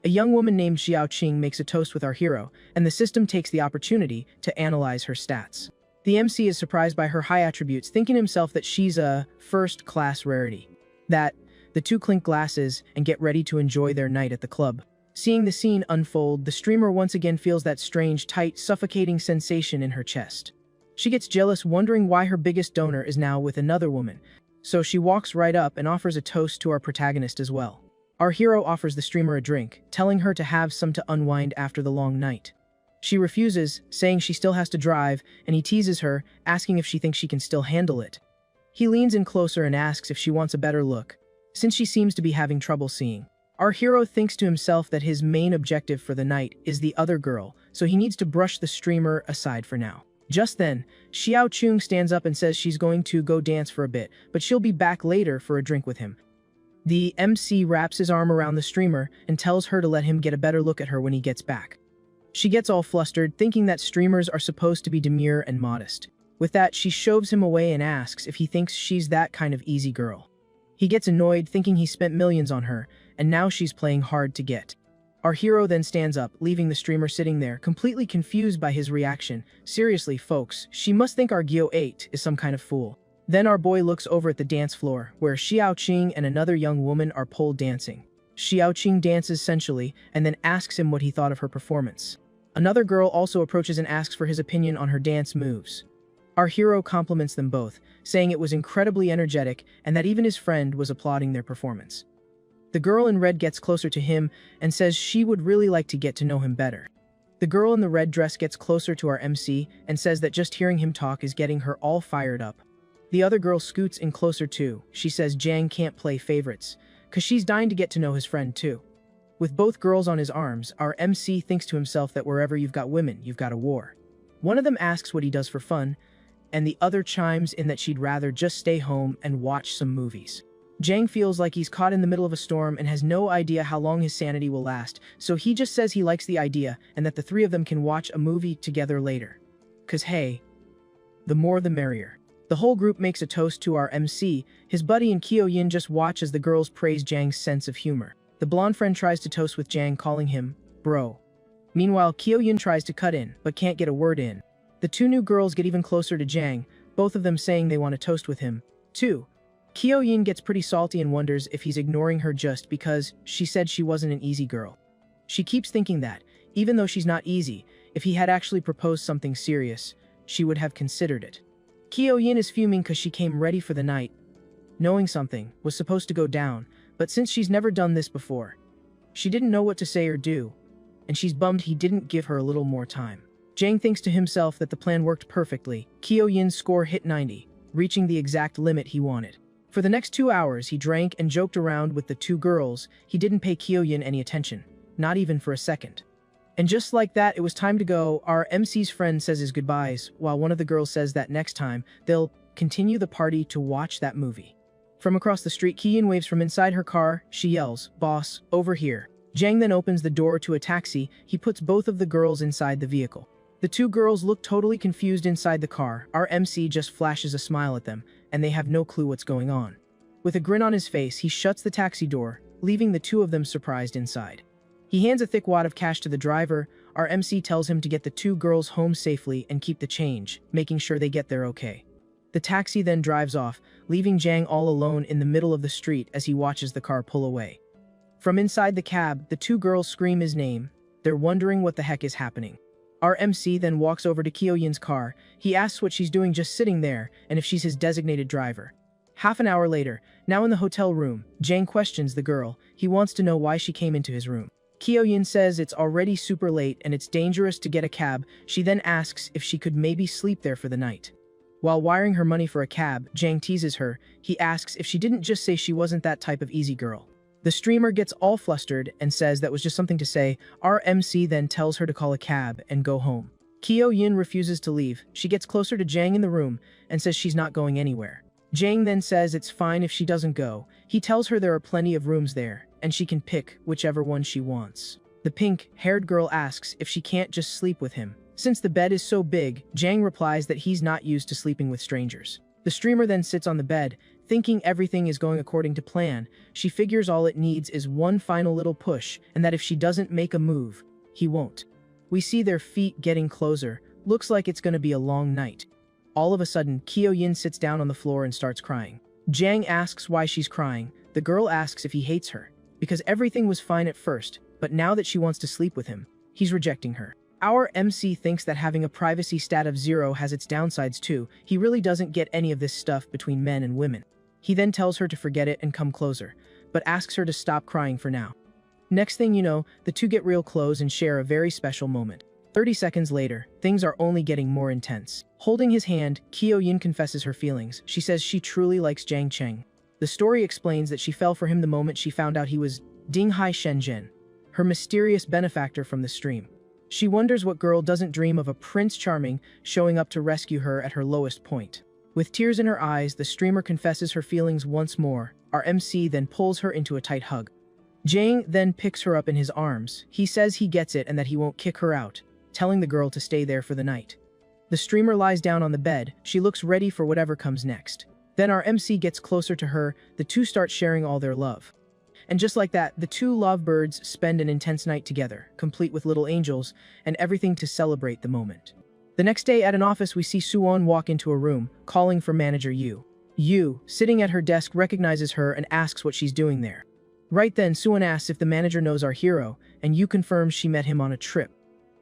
A young woman named Xiao Qing makes a toast with our hero, and the system takes the opportunity to analyze her stats. The MC is surprised by her high attributes, thinking himself that she's a first-class rarity. That, the two clink glasses and get ready to enjoy their night at the club. Seeing the scene unfold, the streamer once again feels that strange, tight, suffocating sensation in her chest. She gets jealous, wondering why her biggest donor is now with another woman, so she walks right up and offers a toast to our protagonist as well. Our hero offers the streamer a drink, telling her to have some to unwind after the long night. She refuses, saying she still has to drive, and he teases her, asking if she thinks she can still handle it. He leans in closer and asks if she wants a better look, since she seems to be having trouble seeing. Our hero thinks to himself that his main objective for the night is the other girl, so he needs to brush the streamer aside for now. Just then, Xiao Qing stands up and says she's going to go dance for a bit, but she'll be back later for a drink with him. The MC wraps his arm around the streamer and tells her to let him get a better look at her when he gets back. She gets all flustered, thinking that streamers are supposed to be demure and modest. With that, she shoves him away and asks if he thinks she's that kind of easy girl. He gets annoyed, thinking he spent millions on her, and now she's playing hard to get. Our hero then stands up, leaving the streamer sitting there, completely confused by his reaction. Seriously, folks, she must think our Gyo 8 is some kind of fool. Then our boy looks over at the dance floor, where Xiao Qing and another young woman are pole dancing. Xiao Qing dances sensually, and then asks him what he thought of her performance. Another girl also approaches and asks for his opinion on her dance moves. Our hero compliments them both, saying it was incredibly energetic and that even his friend was applauding their performance. The girl in red gets closer to him and says she would really like to get to know him better. The girl in the red dress gets closer to our MC and says that just hearing him talk is getting her all fired up. The other girl scoots in closer too. She says Jiang can't play favorites, cause she's dying to get to know his friend too. With both girls on his arms, our MC thinks to himself that wherever you've got women, you've got a war. One of them asks what he does for fun, and the other chimes in that she'd rather just stay home and watch some movies. Jiang feels like he's caught in the middle of a storm and has no idea how long his sanity will last, so he just says he likes the idea and that the three of them can watch a movie together later. Cause hey, the more the merrier. The whole group makes a toast to our MC. His buddy and Kyo Yin just watch as the girls praise Jiang's sense of humor. The blonde friend tries to toast with Jiang, calling him bro. Meanwhile, Kyo Yin tries to cut in, but can't get a word in. The two new girls get even closer to Jiang, both of them saying they want to toast with him, too. Kyo Yin gets pretty salty and wonders if he's ignoring her just because she said she wasn't an easy girl. She keeps thinking that, even though she's not easy, if he had actually proposed something serious, she would have considered it. Kyo Yin is fuming because she came ready for the night, knowing something was supposed to go down, but since she's never done this before, she didn't know what to say or do, and she's bummed he didn't give her a little more time. Jiang thinks to himself that the plan worked perfectly. Kyo Yin's score hit 90. reaching the exact limit he wanted. For the next 2 hours, he drank and joked around with the two girls. He didn't pay Kyo-yin any attention, not even for a second. And just like that, it was time to go. Our MC's friend says his goodbyes, while one of the girls says that next time, they'll continue the party to watch that movie. From across the street, Ki-yin waves from inside her car. She yells, "Boss, over here." Jang then opens the door to a taxi. He puts both of the girls inside the vehicle. The two girls look totally confused inside the car. Our MC just flashes a smile at them, and they have no clue what's going on. With a grin on his face, he shuts the taxi door, leaving the two of them surprised inside. He hands a thick wad of cash to the driver. Our MC tells him to get the two girls home safely and keep the change, making sure they get there okay. The taxi then drives off, leaving Jang all alone in the middle of the street as he watches the car pull away. From inside the cab, the two girls scream his name. They're wondering what the heck is happening. Our MC then walks over to Kyo-yin's car. He asks what she's doing just sitting there, and if she's his designated driver. Half an hour later, now in the hotel room, Jang questions the girl. He wants to know why she came into his room. Kyo-yin says it's already super late and it's dangerous to get a cab. She then asks if she could maybe sleep there for the night. While wiring her money for a cab, Jang teases her. He asks if she didn't just say she wasn't that type of easy girl. The streamer gets all flustered and says that was just something to say. Our MC then tells her to call a cab and go home. Kyo-yin refuses to leave. She gets closer to Jang in the room and says she's not going anywhere. Jang then says it's fine if she doesn't go. He tells her there are plenty of rooms there, and she can pick whichever one she wants. The pink-haired girl asks if she can't just sleep with him. Since the bed is so big, Jang replies that he's not used to sleeping with strangers. The streamer then sits on the bed, thinking everything is going according to plan. She figures all it needs is one final little push, and that if she doesn't make a move, he won't. We see their feet getting closer. Looks like it's gonna be a long night. All of a sudden, Kyo-yin sits down on the floor and starts crying. Jang asks why she's crying. The girl asks if he hates her, because everything was fine at first, but now that she wants to sleep with him, he's rejecting her. Our MC thinks that having a privacy stat of 0 has its downsides too. He really doesn't get any of this stuff between men and women. He then tells her to forget it and come closer, but asks her to stop crying for now. Next thing you know, the two get real close and share a very special moment. 30 seconds later, things are only getting more intense. Holding his hand, Kyo-yin confesses her feelings. She says she truly likes Jang Cheng. The story explains that she fell for him the moment she found out he was Dinghai Shenzhen, her mysterious benefactor from the stream. She wonders what girl doesn't dream of a Prince Charming showing up to rescue her at her lowest point. With tears in her eyes, the streamer confesses her feelings once more. Our MC then pulls her into a tight hug. Jang then picks her up in his arms. He says he gets it and that he won't kick her out, telling the girl to stay there for the night. The streamer lies down on the bed. She looks ready for whatever comes next. Then our MC gets closer to her. The two start sharing all their love. And just like that, the two lovebirds spend an intense night together, complete with little angels and everything to celebrate the moment. The next day at an office, we see Suwon walk into a room, calling for manager Yu. Yu, sitting at her desk, recognizes her and asks what she's doing there. Right then, Suwon asks if the manager knows our hero, and Yu confirms she met him on a trip.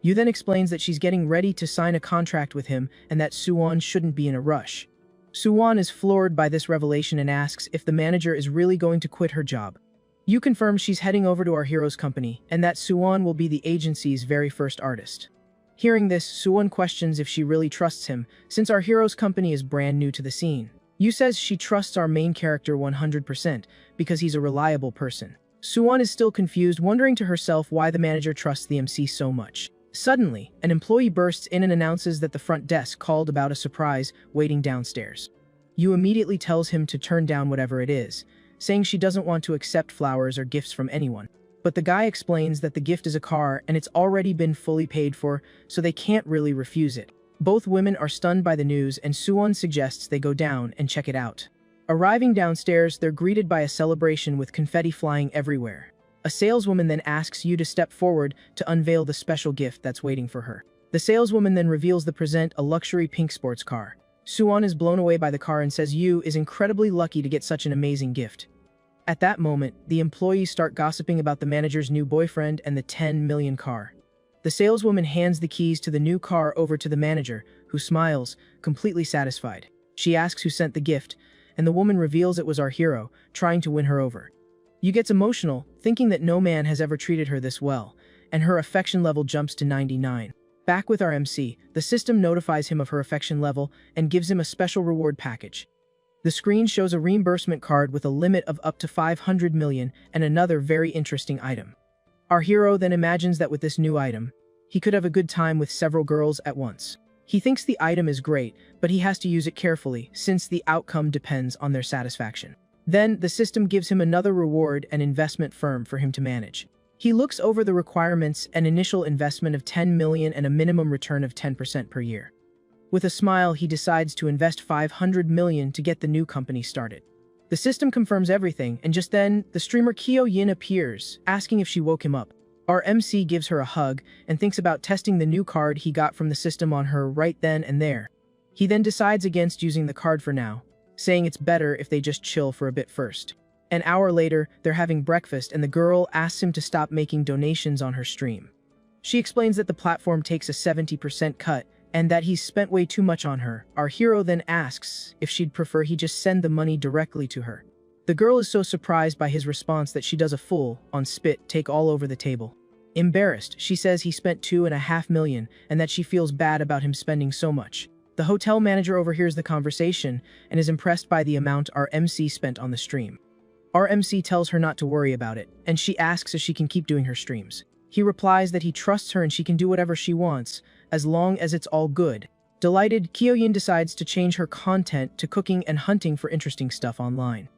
Yu then explains that she's getting ready to sign a contract with him and that Suwon shouldn't be in a rush. Suwon is floored by this revelation and asks if the manager is really going to quit her job. Yu confirms she's heading over to our hero's company and that Suwon will be the agency's very first artist. Hearing this, Suwon questions if she really trusts him, since our hero's company is brand new to the scene. Yu says she trusts our main character 100% because he's a reliable person. Suwon is still confused, wondering to herself why the manager trusts the MC so much. Suddenly, an employee bursts in and announces that the front desk called about a surprise waiting downstairs. Yu immediately tells him to turn down whatever it is, saying she doesn't want to accept flowers or gifts from anyone. But the guy explains that the gift is a car and it's already been fully paid for, so they can't really refuse it. Both women are stunned by the news and Suwon suggests they go down and check it out. Arriving downstairs, they're greeted by a celebration with confetti flying everywhere. A saleswoman then asks Yu to step forward to unveil the special gift that's waiting for her. The saleswoman then reveals the present, a luxury pink sports car. Suwon is blown away by the car and says Yu is incredibly lucky to get such an amazing gift. At that moment, the employees start gossiping about the manager's new boyfriend and the 10 million car. The saleswoman hands the keys to the new car over to the manager, who smiles, completely satisfied. She asks who sent the gift, and the woman reveals it was our hero, trying to win her over. Yu gets emotional, thinking that no man has ever treated her this well, and her affection level jumps to 99. Back with our MC, the system notifies him of her affection level and gives him a special reward package. The screen shows a reimbursement card with a limit of up to 500 million and another very interesting item. Our hero then imagines that with this new item, he could have a good time with several girls at once. He thinks the item is great, but he has to use it carefully since the outcome depends on their satisfaction. Then, the system gives him another reward and investment firm for him to manage. He looks over the requirements: an initial investment of 10 million and a minimum return of 10% per year. With a smile, he decides to invest 500 million to get the new company started. The system confirms everything, and just then, the streamer Kyo Yin appears, asking if she woke him up. Our MC gives her a hug and thinks about testing the new card he got from the system on her right then and there. He then decides against using the card for now, saying it's better if they just chill for a bit first. An hour later, they're having breakfast and the girl asks him to stop making donations on her stream. She explains that the platform takes a 70% cut and that he's spent way too much on her. Our hero then asks if she'd prefer he just send the money directly to her. The girl is so surprised by his response that she does a full-on spit take all over the table. Embarrassed, she says he spent 2.5 million and that she feels bad about him spending so much. The hotel manager overhears the conversation and is impressed by the amount our MC spent on the stream. Our MC tells her not to worry about it, and she asks if she can keep doing her streams. He replies that he trusts her and she can do whatever she wants, as long as it's all good. Delighted, Kyoyin decides to change her content to cooking and hunting for interesting stuff online.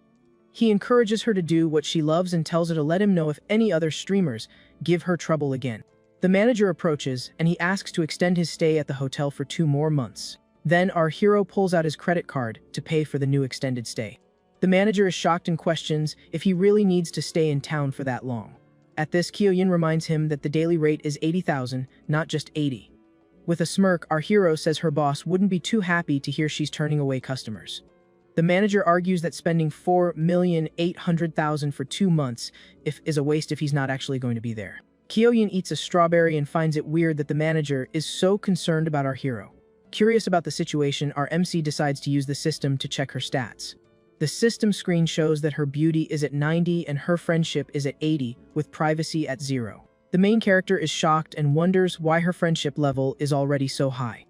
He encourages her to do what she loves and tells her to let him know if any other streamers give her trouble again. The manager approaches, and he asks to extend his stay at the hotel for 2 more months. Then our hero pulls out his credit card to pay for the new extended stay. The manager is shocked and questions if he really needs to stay in town for that long. At this, Kyoyin reminds him that the daily rate is 80,000, not just 80. With a smirk, our hero says her boss wouldn't be too happy to hear she's turning away customers. The manager argues that spending 4,800,000 for 2 months is a waste if he's not actually going to be there. Kyoyin eats a strawberry and finds it weird that the manager is so concerned about our hero. Curious about the situation, our MC decides to use the system to check her stats. The system screen shows that her beauty is at 90 and her friendship is at 80, with privacy at 0. The main character is shocked and wonders why her friendship level is already so high.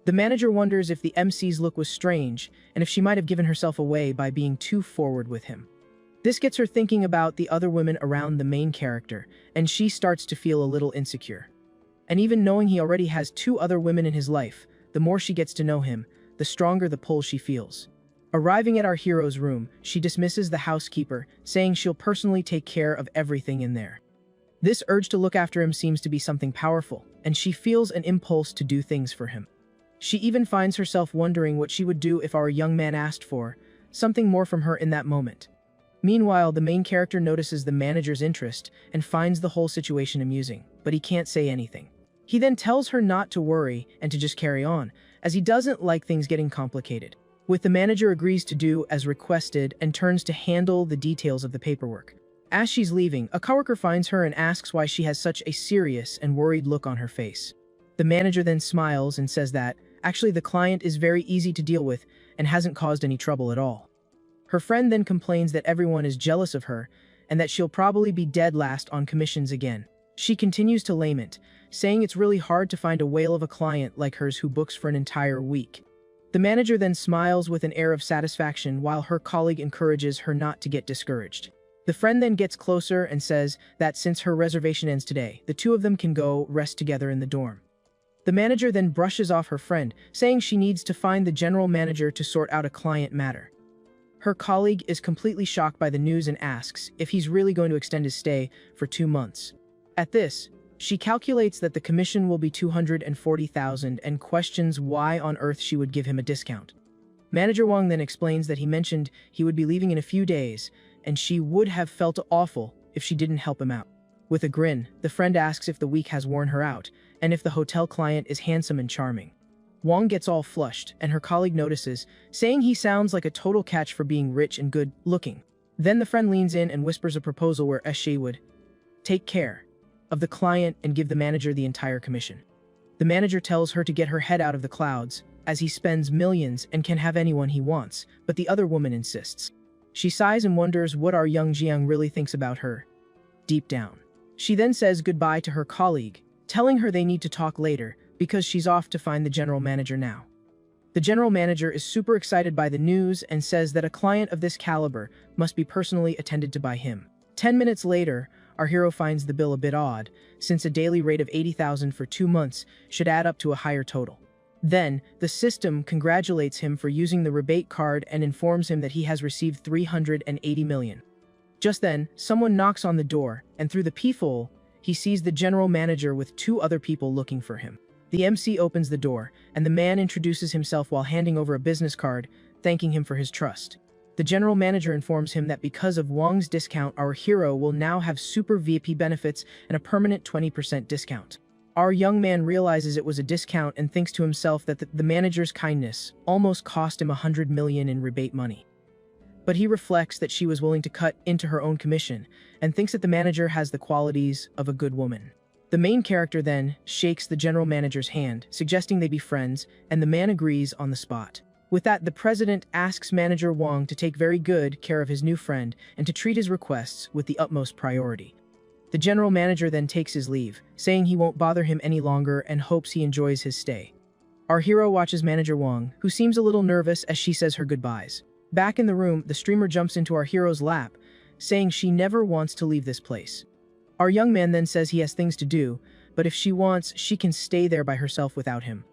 The manager wonders if the MC's look was strange and if she might have given herself away by being too forward with him. This gets her thinking about the other women around the main character, and she starts to feel a little insecure. And even knowing he already has 2 other women in his life, the more she gets to know him, the stronger the pull she feels. Arriving at our hero's room, she dismisses the housekeeper, saying she'll personally take care of everything in there. This urge to look after him seems to be something powerful, and she feels an impulse to do things for him. She even finds herself wondering what she would do if our young man asked for something more from her in that moment. Meanwhile, the main character notices the manager's interest and finds the whole situation amusing, but he can't say anything. He then tells her not to worry and to just carry on, as he doesn't like things getting complicated. The manager agrees to do as requested and turns to handle the details of the paperwork. As she's leaving, a coworker finds her and asks why she has such a serious and worried look on her face. The manager then smiles and says that, actually, the client is very easy to deal with and hasn't caused any trouble at all. Her friend then complains that everyone is jealous of her and that she'll probably be dead last on commissions again. She continues to lament, saying it's really hard to find a whale of a client like hers who books for an entire week. The manager then smiles with an air of satisfaction while her colleague encourages her not to get discouraged. The friend then gets closer and says that since her reservation ends today, the 2 of them can go rest together in the dorm. The manager then brushes off her friend, saying she needs to find the general manager to sort out a client matter. Her colleague is completely shocked by the news and asks if he's really going to extend his stay for 2 months. At this, she calculates that the commission will be 240,000 and questions why on earth she would give him a discount. Manager Wang then explains that he mentioned he would be leaving in a few days, and she would have felt awful if she didn't help him out. With a grin, the friend asks if the week has worn her out, and if the hotel client is handsome and charming. Wang gets all flushed, and her colleague notices, saying he sounds like a total catch for being rich and good-looking. Then the friend leans in and whispers a proposal where she would take care of the client and give the manager the entire commission. The manager tells her to get her head out of the clouds, as he spends millions and can have anyone he wants, but the other woman insists. She sighs and wonders what our young Jiang really thinks about her deep down. She then says goodbye to her colleague, telling her they need to talk later, because she's off to find the general manager now. The general manager is super excited by the news and says that a client of this caliber must be personally attended to by him. 10 minutes later, our hero finds the bill a bit odd, since a daily rate of 80,000 for 2 months should add up to a higher total. Then, the system congratulates him for using the rebate card and informs him that he has received 380 million. Just then, someone knocks on the door, and through the peephole, he sees the general manager with 2 other people looking for him. The MC opens the door, and the man introduces himself while handing over a business card, thanking him for his trust. The general manager informs him that because of Wang's discount, our hero will now have super VIP benefits and a permanent 20% discount. Our young man realizes it was a discount and thinks to himself that the manager's kindness almost cost him 100 million in rebate money. But he reflects that she was willing to cut into her own commission, and thinks that the manager has the qualities of a good woman. The main character then shakes the general manager's hand, suggesting they be friends, and the man agrees on the spot. With that, the president asks manager Wang to take very good care of his new friend and to treat his requests with the utmost priority. The general manager then takes his leave, saying he won't bother him any longer and hopes he enjoys his stay. Our hero watches manager Wang, who seems a little nervous as she says her goodbyes. Back in the room, the streamer jumps into our hero's lap, saying she never wants to leave this place. Our young man then says he has things to do, but if she wants, she can stay there by herself without him.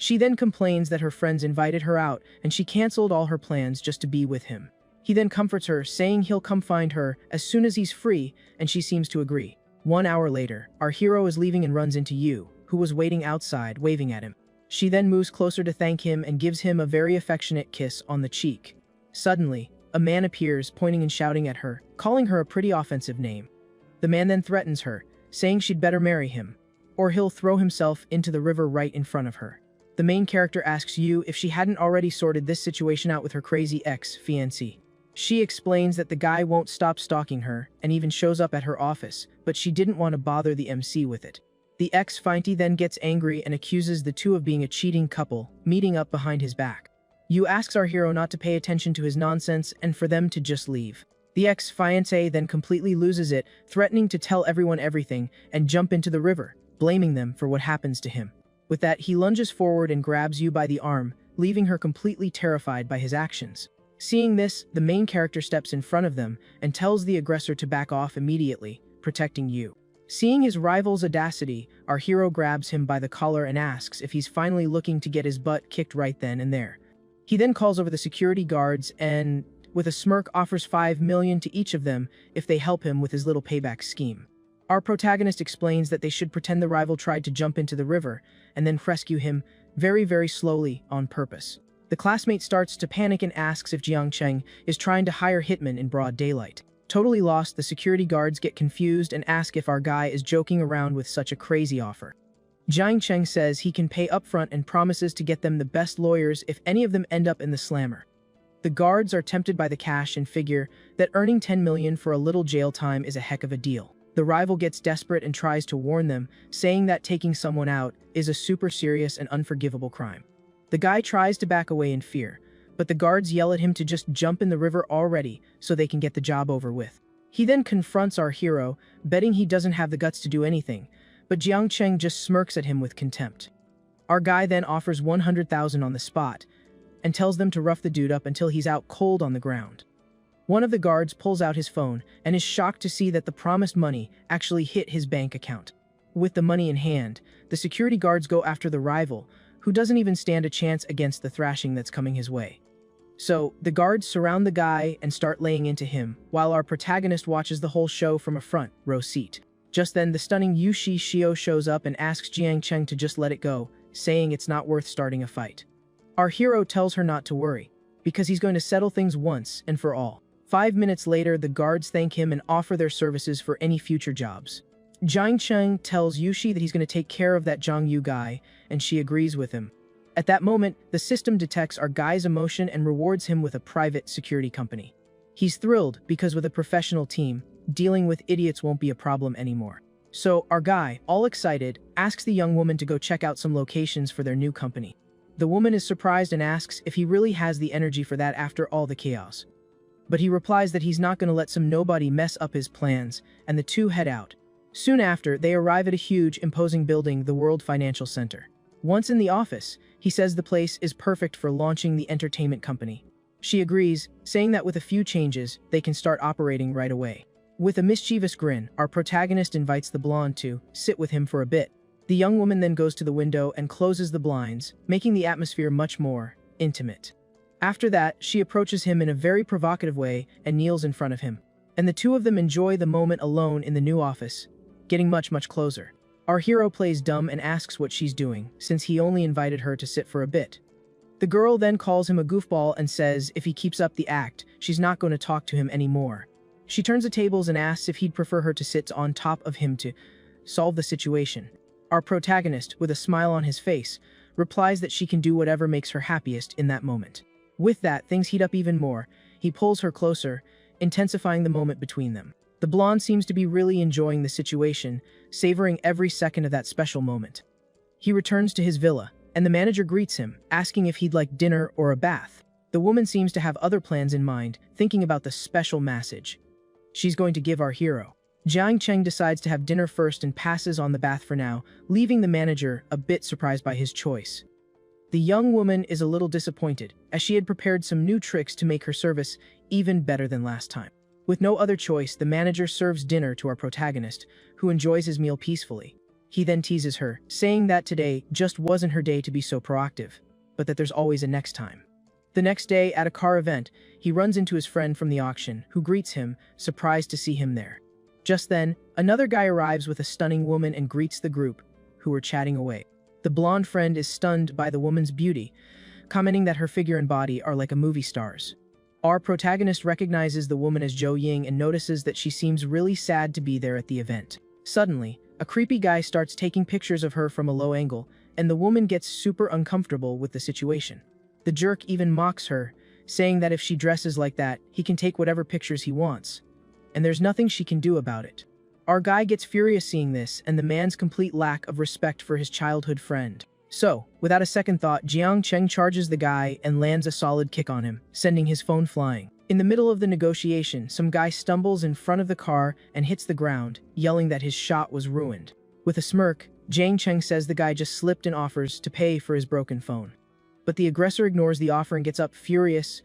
She then complains that her friends invited her out and she canceled all her plans just to be with him. He then comforts her, saying he'll come find her as soon as he's free, and she seems to agree. 1 hour later, our hero is leaving and runs into Yu, who was waiting outside, waving at him. She then moves closer to thank him and gives him a very affectionate kiss on the cheek. Suddenly, a man appears, pointing and shouting at her, calling her a pretty offensive name. The man then threatens her, saying she'd better marry him, or he'll throw himself into the river right in front of her. The main character asks Yu if she hadn't already sorted this situation out with her crazy ex-fiancé. She explains that the guy won't stop stalking her, and even shows up at her office, but she didn't want to bother the MC with it. The ex-fiancé then gets angry and accuses the two of being a cheating couple, meeting up behind his back. Yu asks our hero not to pay attention to his nonsense and for them to just leave. The ex-fiancé then completely loses it, threatening to tell everyone everything and jump into the river, blaming them for what happens to him. With that, he lunges forward and grabs Yu by the arm, leaving her completely terrified by his actions. Seeing this, the main character steps in front of them and tells the aggressor to back off immediately, protecting Yu. Seeing his rival's audacity, our hero grabs him by the collar and asks if he's finally looking to get his butt kicked right then and there. He then calls over the security guards and, with a smirk, offers 5 million to each of them if they help him with his little payback scheme. Our protagonist explains that they should pretend the rival tried to jump into the river and then rescue him very, very slowly on purpose. The classmate starts to panic and asks if Jiang Cheng is trying to hire hitmen in broad daylight. Totally lost, the security guards get confused and ask if our guy is joking around with such a crazy offer. Jiang Cheng says he can pay upfront and promises to get them the best lawyers if any of them end up in the slammer. The guards are tempted by the cash and figure that earning 10 million for a little jail time is a heck of a deal. The rival gets desperate and tries to warn them, saying that taking someone out is a super serious and unforgivable crime. The guy tries to back away in fear, but the guards yell at him to just jump in the river already so they can get the job over with. He then confronts our hero, betting he doesn't have the guts to do anything, but Jiang Cheng just smirks at him with contempt. Our guy then offers 100,000 on the spot and tells them to rough the dude up until he's out cold on the ground. One of the guards pulls out his phone and is shocked to see that the promised money actually hit his bank account. With the money in hand, the security guards go after the rival, who doesn't even stand a chance against the thrashing that's coming his way. So, the guards surround the guy and start laying into him, while our protagonist watches the whole show from a front row seat. Just then, the stunning Yu Shio shows up and asks Jiang Cheng to just let it go, saying it's not worth starting a fight. Our hero tells her not to worry, because he's going to settle things once and for all. 5 minutes later, the guards thank him and offer their services for any future jobs. Jiang Cheng tells Yushi that he's going to take care of that Zhang Yu guy, and she agrees with him. At that moment, the system detects our guy's emotion and rewards him with a private security company. He's thrilled because with a professional team, dealing with idiots won't be a problem anymore. So, our guy, all excited, asks the young woman to go check out some locations for their new company. The woman is surprised and asks if he really has the energy for that after all the chaos. But he replies that he's not going to let some nobody mess up his plans, and the two head out. Soon after, they arrive at a huge, imposing building, the World Financial Center. Once in the office, he says the place is perfect for launching the entertainment company. She agrees, saying that with a few changes, they can start operating right away. With a mischievous grin, our protagonist invites the blonde to sit with him for a bit. The young woman then goes to the window and closes the blinds, making the atmosphere much more intimate. After that, she approaches him in a very provocative way and kneels in front of him. And the two of them enjoy the moment alone in the new office, getting much closer. Our hero plays dumb and asks what she's doing, since he only invited her to sit for a bit. The girl then calls him a goofball and says if he keeps up the act, she's not going to talk to him anymore. She turns the tables and asks if he'd prefer her to sit on top of him to solve the situation. Our protagonist, with a smile on his face, replies that she can do whatever makes her happiest in that moment. With that, things heat up even more. He pulls her closer, intensifying the moment between them. The blonde seems to be really enjoying the situation, savoring every second of that special moment. He returns to his villa, and the manager greets him, asking if he'd like dinner or a bath. The woman seems to have other plans in mind, thinking about the special message she's going to give our hero. Jiang Cheng decides to have dinner first and passes on the bath for now, leaving the manager a bit surprised by his choice. The young woman is a little disappointed, as she had prepared some new tricks to make her service even better than last time. With no other choice, the manager serves dinner to our protagonist, who enjoys his meal peacefully. He then teases her, saying that today just wasn't her day to be so proactive, but that there's always a next time. The next day, at a car event, he runs into his friend from the auction, who greets him, surprised to see him there. Just then, another guy arrives with a stunning woman and greets the group, who were chatting away. The blonde friend is stunned by the woman's beauty, commenting that her figure and body are like a movie star's. Our protagonist recognizes the woman as Zhou Ying and notices that she seems really sad to be there at the event. Suddenly, a creepy guy starts taking pictures of her from a low angle, and the woman gets super uncomfortable with the situation. The jerk even mocks her, saying that if she dresses like that, he can take whatever pictures he wants, and there's nothing she can do about it. Our guy gets furious seeing this and the man's complete lack of respect for his childhood friend. So, without a second thought, Jiang Cheng charges the guy and lands a solid kick on him, sending his phone flying. In the middle of the negotiation, some guy stumbles in front of the car and hits the ground, yelling that his shot was ruined. With a smirk, Jiang Cheng says the guy just slipped and offers to pay for his broken phone. But the aggressor ignores the offer and gets up furious,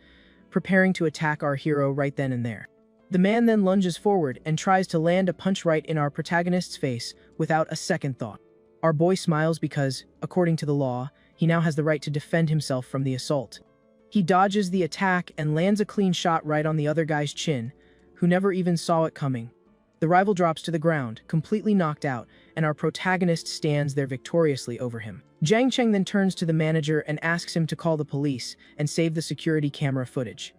preparing to attack our hero right then and there. The man then lunges forward and tries to land a punch right in our protagonist's face without a second thought. Our boy smiles because, according to the law, he now has the right to defend himself from the assault. He dodges the attack and lands a clean shot right on the other guy's chin, who never even saw it coming. The rival drops to the ground, completely knocked out, and our protagonist stands there victoriously over him. Jiang Cheng then turns to the manager and asks him to call the police and save the security camera footage.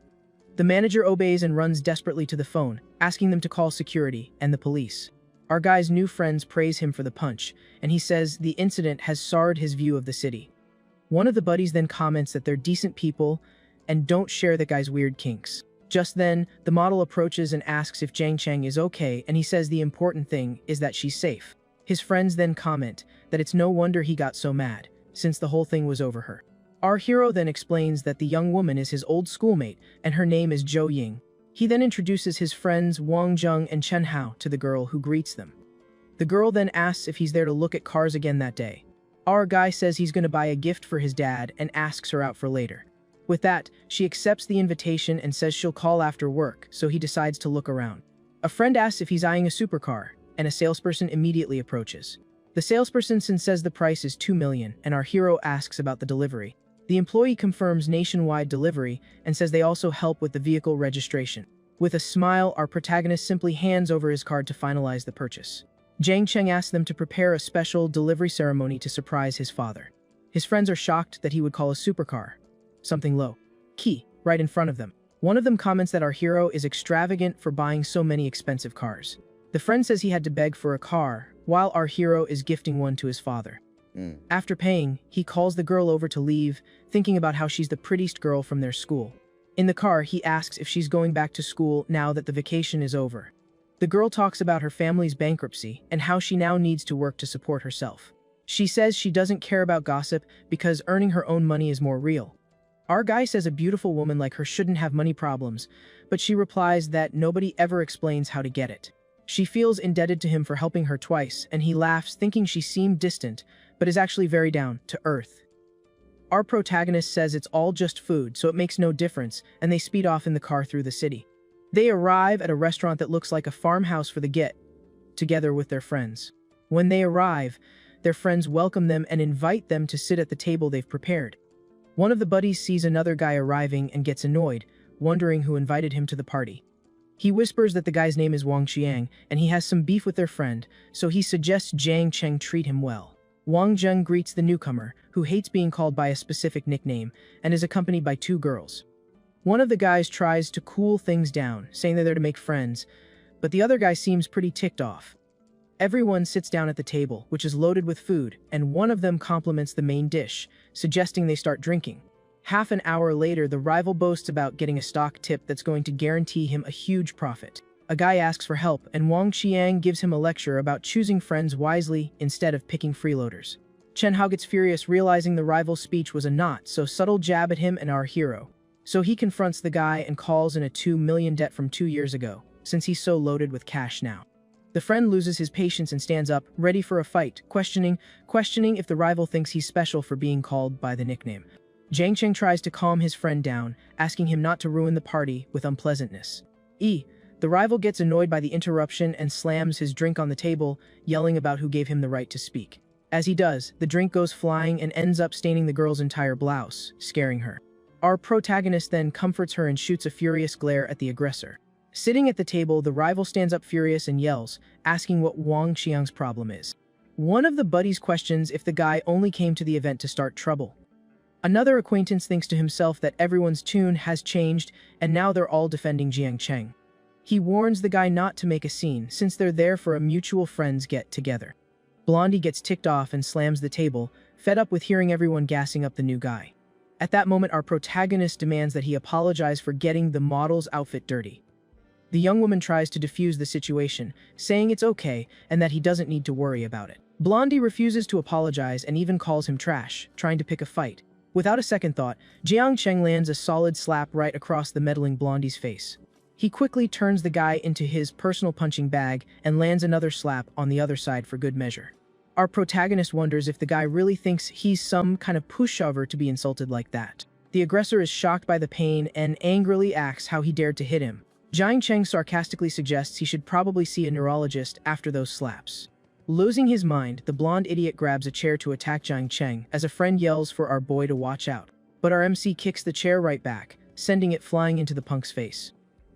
The manager obeys and runs desperately to the phone, asking them to call security and the police. Our guy's new friends praise him for the punch, and he says the incident has soured his view of the city. One of the buddies then comments that they're decent people and don't share the guy's weird kinks. Just then, the model approaches and asks if Jiang Cheng is okay, and he says the important thing is that she's safe. His friends then comment that it's no wonder he got so mad, since the whole thing was over her. Our hero then explains that the young woman is his old schoolmate, and her name is Zhou Ying. He then introduces his friends Wang Zheng and Chen Hao to the girl who greets them. The girl then asks if he's there to look at cars again that day. Our guy says he's going to buy a gift for his dad and asks her out for later. With that, she accepts the invitation and says she'll call after work, so he decides to look around. A friend asks if he's eyeing a supercar, and a salesperson immediately approaches. The salesperson says the price is $2 million, and our hero asks about the delivery. The employee confirms nationwide delivery and says they also help with the vehicle registration. With a smile, our protagonist simply hands over his card to finalize the purchase. Jiang Cheng asks them to prepare a special delivery ceremony to surprise his father. His friends are shocked that he would call a supercar something low key right in front of them. One of them comments that our hero is extravagant for buying so many expensive cars. The friend says he had to beg for a car, while our hero is gifting one to his father. After paying, he calls the girl over to leave, thinking about how she's the prettiest girl from their school. In the car, he asks if she's going back to school now that the vacation is over. The girl talks about her family's bankruptcy and how she now needs to work to support herself. She says she doesn't care about gossip because earning her own money is more real. Our guy says a beautiful woman like her shouldn't have money problems, but she replies that nobody ever explains how to get it. She feels indebted to him for helping her twice, and he laughs thinking she seemed distant, but but is actually very down to earth. Our protagonist says it's all just food, so it makes no difference, and they speed off in the car through the city. They arrive at a restaurant that looks like a farmhouse for the get-together with their friends. When they arrive, their friends welcome them and invite them to sit at the table they've prepared. One of the buddies sees another guy arriving and gets annoyed, wondering who invited him to the party. He whispers that the guy's name is Wang Qiang, and he has some beef with their friend, so he suggests Jiang Cheng treat him well. Wang Zheng greets the newcomer, who hates being called by a specific nickname, and is accompanied by two girls. One of the guys tries to cool things down, saying they're there to make friends, but the other guy seems pretty ticked off. Everyone sits down at the table, which is loaded with food, and one of them compliments the main dish, suggesting they start drinking. Half an hour later, the rival boasts about getting a stock tip that's going to guarantee him a huge profit. A guy asks for help, and Wang Qiang gives him a lecture about choosing friends wisely instead of picking freeloaders. Chen Hao gets furious, realizing the rival's speech was a not so subtle jab at him and our hero. So he confronts the guy and calls in a 2 million debt from 2 years ago, since he's so loaded with cash now. The friend loses his patience and stands up, ready for a fight, questioning if the rival thinks he's special for being called by the nickname. Jiang Cheng tries to calm his friend down, asking him not to ruin the party with unpleasantness. The rival gets annoyed by the interruption and slams his drink on the table, yelling about who gave him the right to speak. As he does, the drink goes flying and ends up staining the girl's entire blouse, scaring her. Our protagonist then comforts her and shoots a furious glare at the aggressor. Sitting at the table, the rival stands up furious and yells, asking what Wang Qiang's problem is. One of the buddies questions if the guy only came to the event to start trouble. Another acquaintance thinks to himself that everyone's tune has changed and now they're all defending Jiang Cheng. He warns the guy not to make a scene, since they're there for a mutual friends get-together. Blondie gets ticked off and slams the table, fed up with hearing everyone gassing up the new guy. At that moment, our protagonist demands that he apologize for getting the model's outfit dirty. The young woman tries to defuse the situation, saying it's okay and that he doesn't need to worry about it. Blondie refuses to apologize and even calls him trash, trying to pick a fight. Without a second thought, Jiang Cheng lands a solid slap right across the meddling Blondie's face. He quickly turns the guy into his personal punching bag and lands another slap on the other side for good measure. Our protagonist wonders if the guy really thinks he's some kind of pushover to be insulted like that. The aggressor is shocked by the pain and angrily asks how he dared to hit him. Jiang Cheng sarcastically suggests he should probably see a neurologist after those slaps. Losing his mind, the blonde idiot grabs a chair to attack Jiang Cheng as a friend yells for our boy to watch out. But our MC kicks the chair right back, sending it flying into the punk's face.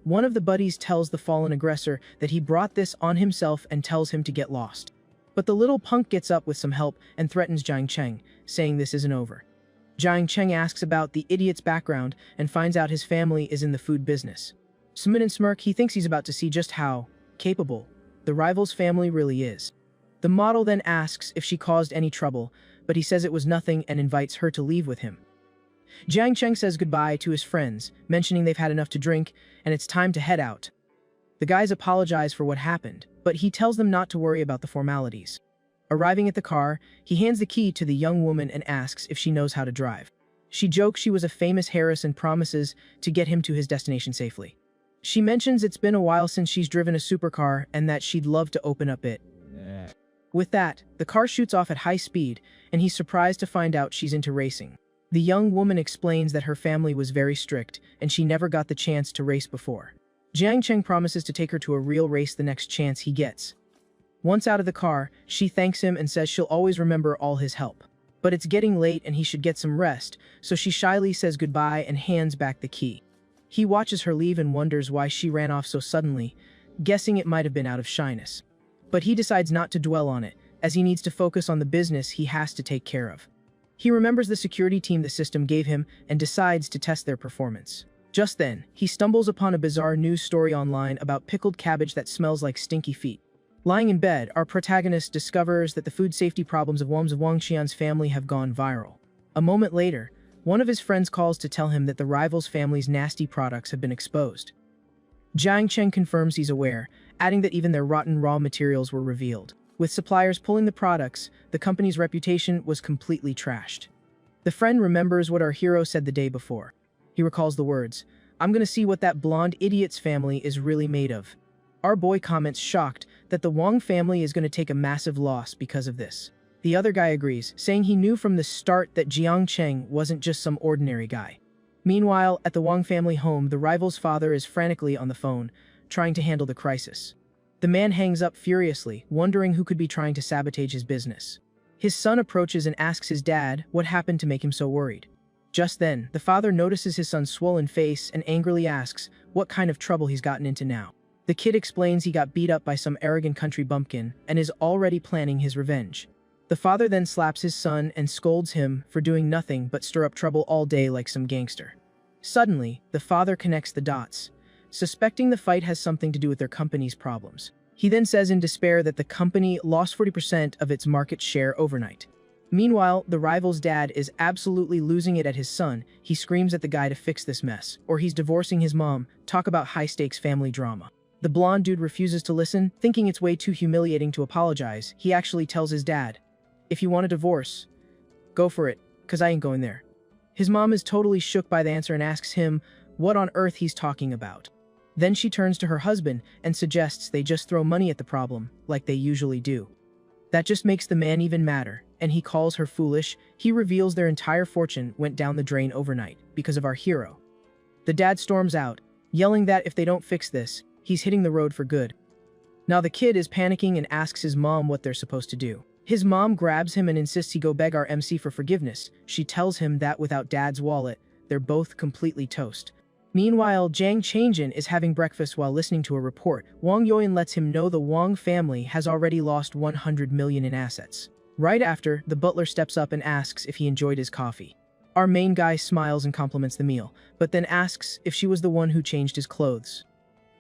One of the buddies tells the fallen aggressor that he brought this on himself and tells him to get lost. But the little punk gets up with some help and threatens Jiang Cheng, saying this isn't over. Jiang Cheng asks about the idiot's background and finds out his family is in the food business. Smitten and smirk, he thinks he's about to see just how capable the rival's family really is. The model then asks if she caused any trouble, but he says it was nothing and invites her to leave with him. Jiang Cheng says goodbye to his friends, mentioning they've had enough to drink and it's time to head out. The guys apologize for what happened, but he tells them not to worry about the formalities. Arriving at the car, he hands the key to the young woman and asks if she knows how to drive. She jokes she was a famous heiress and promises to get him to his destination safely. She mentions it's been a while since she's driven a supercar and that she'd love to open up it. With that, the car shoots off at high speed, and he's surprised to find out she's into racing. The young woman explains that her family was very strict, and she never got the chance to race before. Jiang Cheng promises to take her to a real race the next chance he gets. Once out of the car, she thanks him and says she'll always remember all his help. But it's getting late and he should get some rest, so she shyly says goodbye and hands back the key. He watches her leave and wonders why she ran off so suddenly, guessing it might have been out of shyness. But he decides not to dwell on it, as he needs to focus on the business he has to take care of. He remembers the security team the system gave him and decides to test their performance. Just then, he stumbles upon a bizarre news story online about pickled cabbage that smells like stinky feet. Lying in bed, our protagonist discovers that the food safety problems of Wang Qian's family have gone viral. A moment later, one of his friends calls to tell him that the rival's family's nasty products have been exposed. Jiang Cheng confirms he's aware, adding that even their rotten raw materials were revealed. With suppliers pulling the products, the company's reputation was completely trashed. The friend remembers what our hero said the day before. He recalls the words, "I'm gonna see what that blonde idiot's family is really made of." Our boy comments shocked that the Wang family is gonna take a massive loss because of this. The other guy agrees, saying he knew from the start that Jiang Cheng wasn't just some ordinary guy. Meanwhile, at the Wang family home, the rival's father is frantically on the phone, trying to handle the crisis. The man hangs up furiously, wondering who could be trying to sabotage his business. His son approaches and asks his dad what happened to make him so worried. Just then, the father notices his son's swollen face and angrily asks what kind of trouble he's gotten into now. The kid explains he got beat up by some arrogant country bumpkin and is already planning his revenge. The father then slaps his son and scolds him for doing nothing but stir up trouble all day like some gangster. Suddenly, the father connects the dots, suspecting the fight has something to do with their company's problems. He then says in despair that the company lost 40% of its market share overnight. Meanwhile, the rival's dad is absolutely losing it at his son. He screams at the guy to fix this mess, or he's divorcing his mom. Talk about high-stakes family drama. The blonde dude refuses to listen, thinking it's way too humiliating to apologize. He actually tells his dad, "If you want a divorce, go for it, 'cause I ain't going there." His mom is totally shook by the answer and asks him what on earth he's talking about. Then she turns to her husband and suggests they just throw money at the problem, like they usually do. That just makes the man even madder, and he calls her foolish. He reveals their entire fortune went down the drain overnight because of our hero. The dad storms out, yelling that if they don't fix this, he's hitting the road for good. Now the kid is panicking and asks his mom what they're supposed to do. His mom grabs him and insists he go beg our MC for forgiveness. She tells him that without dad's wallet, they're both completely toast. Meanwhile, Jiang Changjin is having breakfast while listening to a report. Wang Yuan lets him know the Wang family has already lost 100 million in assets. Right after, the butler steps up and asks if he enjoyed his coffee. Our main guy smiles and compliments the meal, but then asks if she was the one who changed his clothes.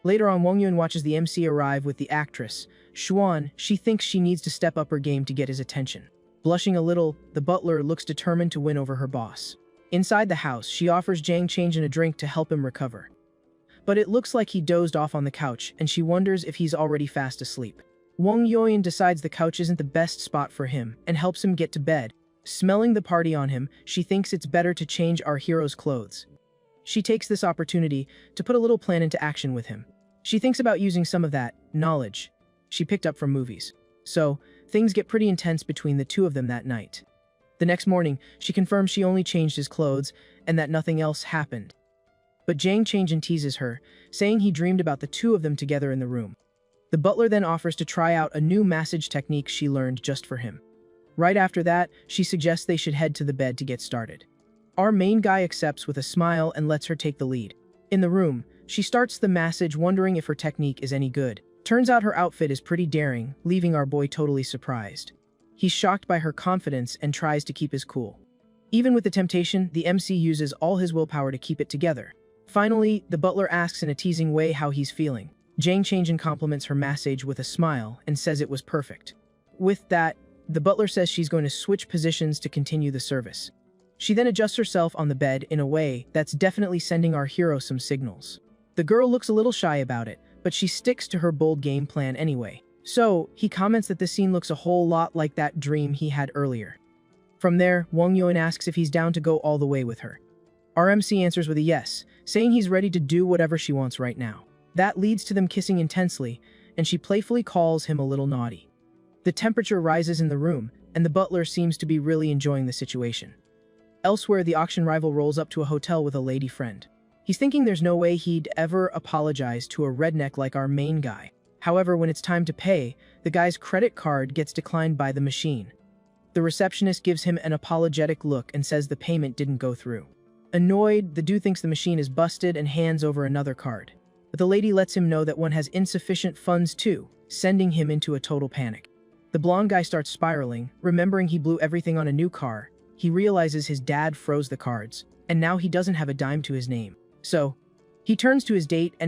Later on, Wang Yuan watches the MC arrive with the actress, Xuan. She thinks she needs to step up her game to get his attention. Blushing a little, the butler looks determined to win over her boss. Inside the house, she offers Jiang Changjin a drink to help him recover. But it looks like he dozed off on the couch, and she wonders if he's already fast asleep. Wang Yuan decides the couch isn't the best spot for him, and helps him get to bed. Smelling the party on him, she thinks it's better to change our hero's clothes. She takes this opportunity to put a little plan into action with him. She thinks about using some of that knowledge she picked up from movies. So, things get pretty intense between the two of them that night. The next morning, she confirms she only changed his clothes and that nothing else happened. But Jiang Changjin teases her, saying he dreamed about the two of them together in the room. The butler then offers to try out a new massage technique she learned just for him. Right after that, she suggests they should head to the bed to get started. Our main guy accepts with a smile and lets her take the lead. In the room, she starts the massage, wondering if her technique is any good. Turns out her outfit is pretty daring, leaving our boy totally surprised. He's shocked by her confidence and tries to keep his cool. Even with the temptation, the MC uses all his willpower to keep it together. Finally, the butler asks in a teasing way how he's feeling. Jiang Changjin compliments her massage with a smile and says it was perfect. With that, the butler says she's going to switch positions to continue the service. She then adjusts herself on the bed in a way that's definitely sending our hero some signals. The girl looks a little shy about it, but she sticks to her bold game plan anyway. So, he comments that the scene looks a whole lot like that dream he had earlier. From there, Wang Yuan asks if he's down to go all the way with her. Our MC answers with a yes, saying he's ready to do whatever she wants right now. That leads to them kissing intensely, and she playfully calls him a little naughty. The temperature rises in the room, and the butler seems to be really enjoying the situation. Elsewhere, the auction rival rolls up to a hotel with a lady friend. He's thinking there's no way he'd ever apologize to a redneck like our main guy. However, when it's time to pay, the guy's credit card gets declined by the machine. The receptionist gives him an apologetic look and says the payment didn't go through. Annoyed, the dude thinks the machine is busted and hands over another card. But the lady lets him know that one has insufficient funds too, sending him into a total panic. The blonde guy starts spiraling, remembering he blew everything on a new car. He realizes his dad froze the cards, and now he doesn't have a dime to his name. So, he turns to his date and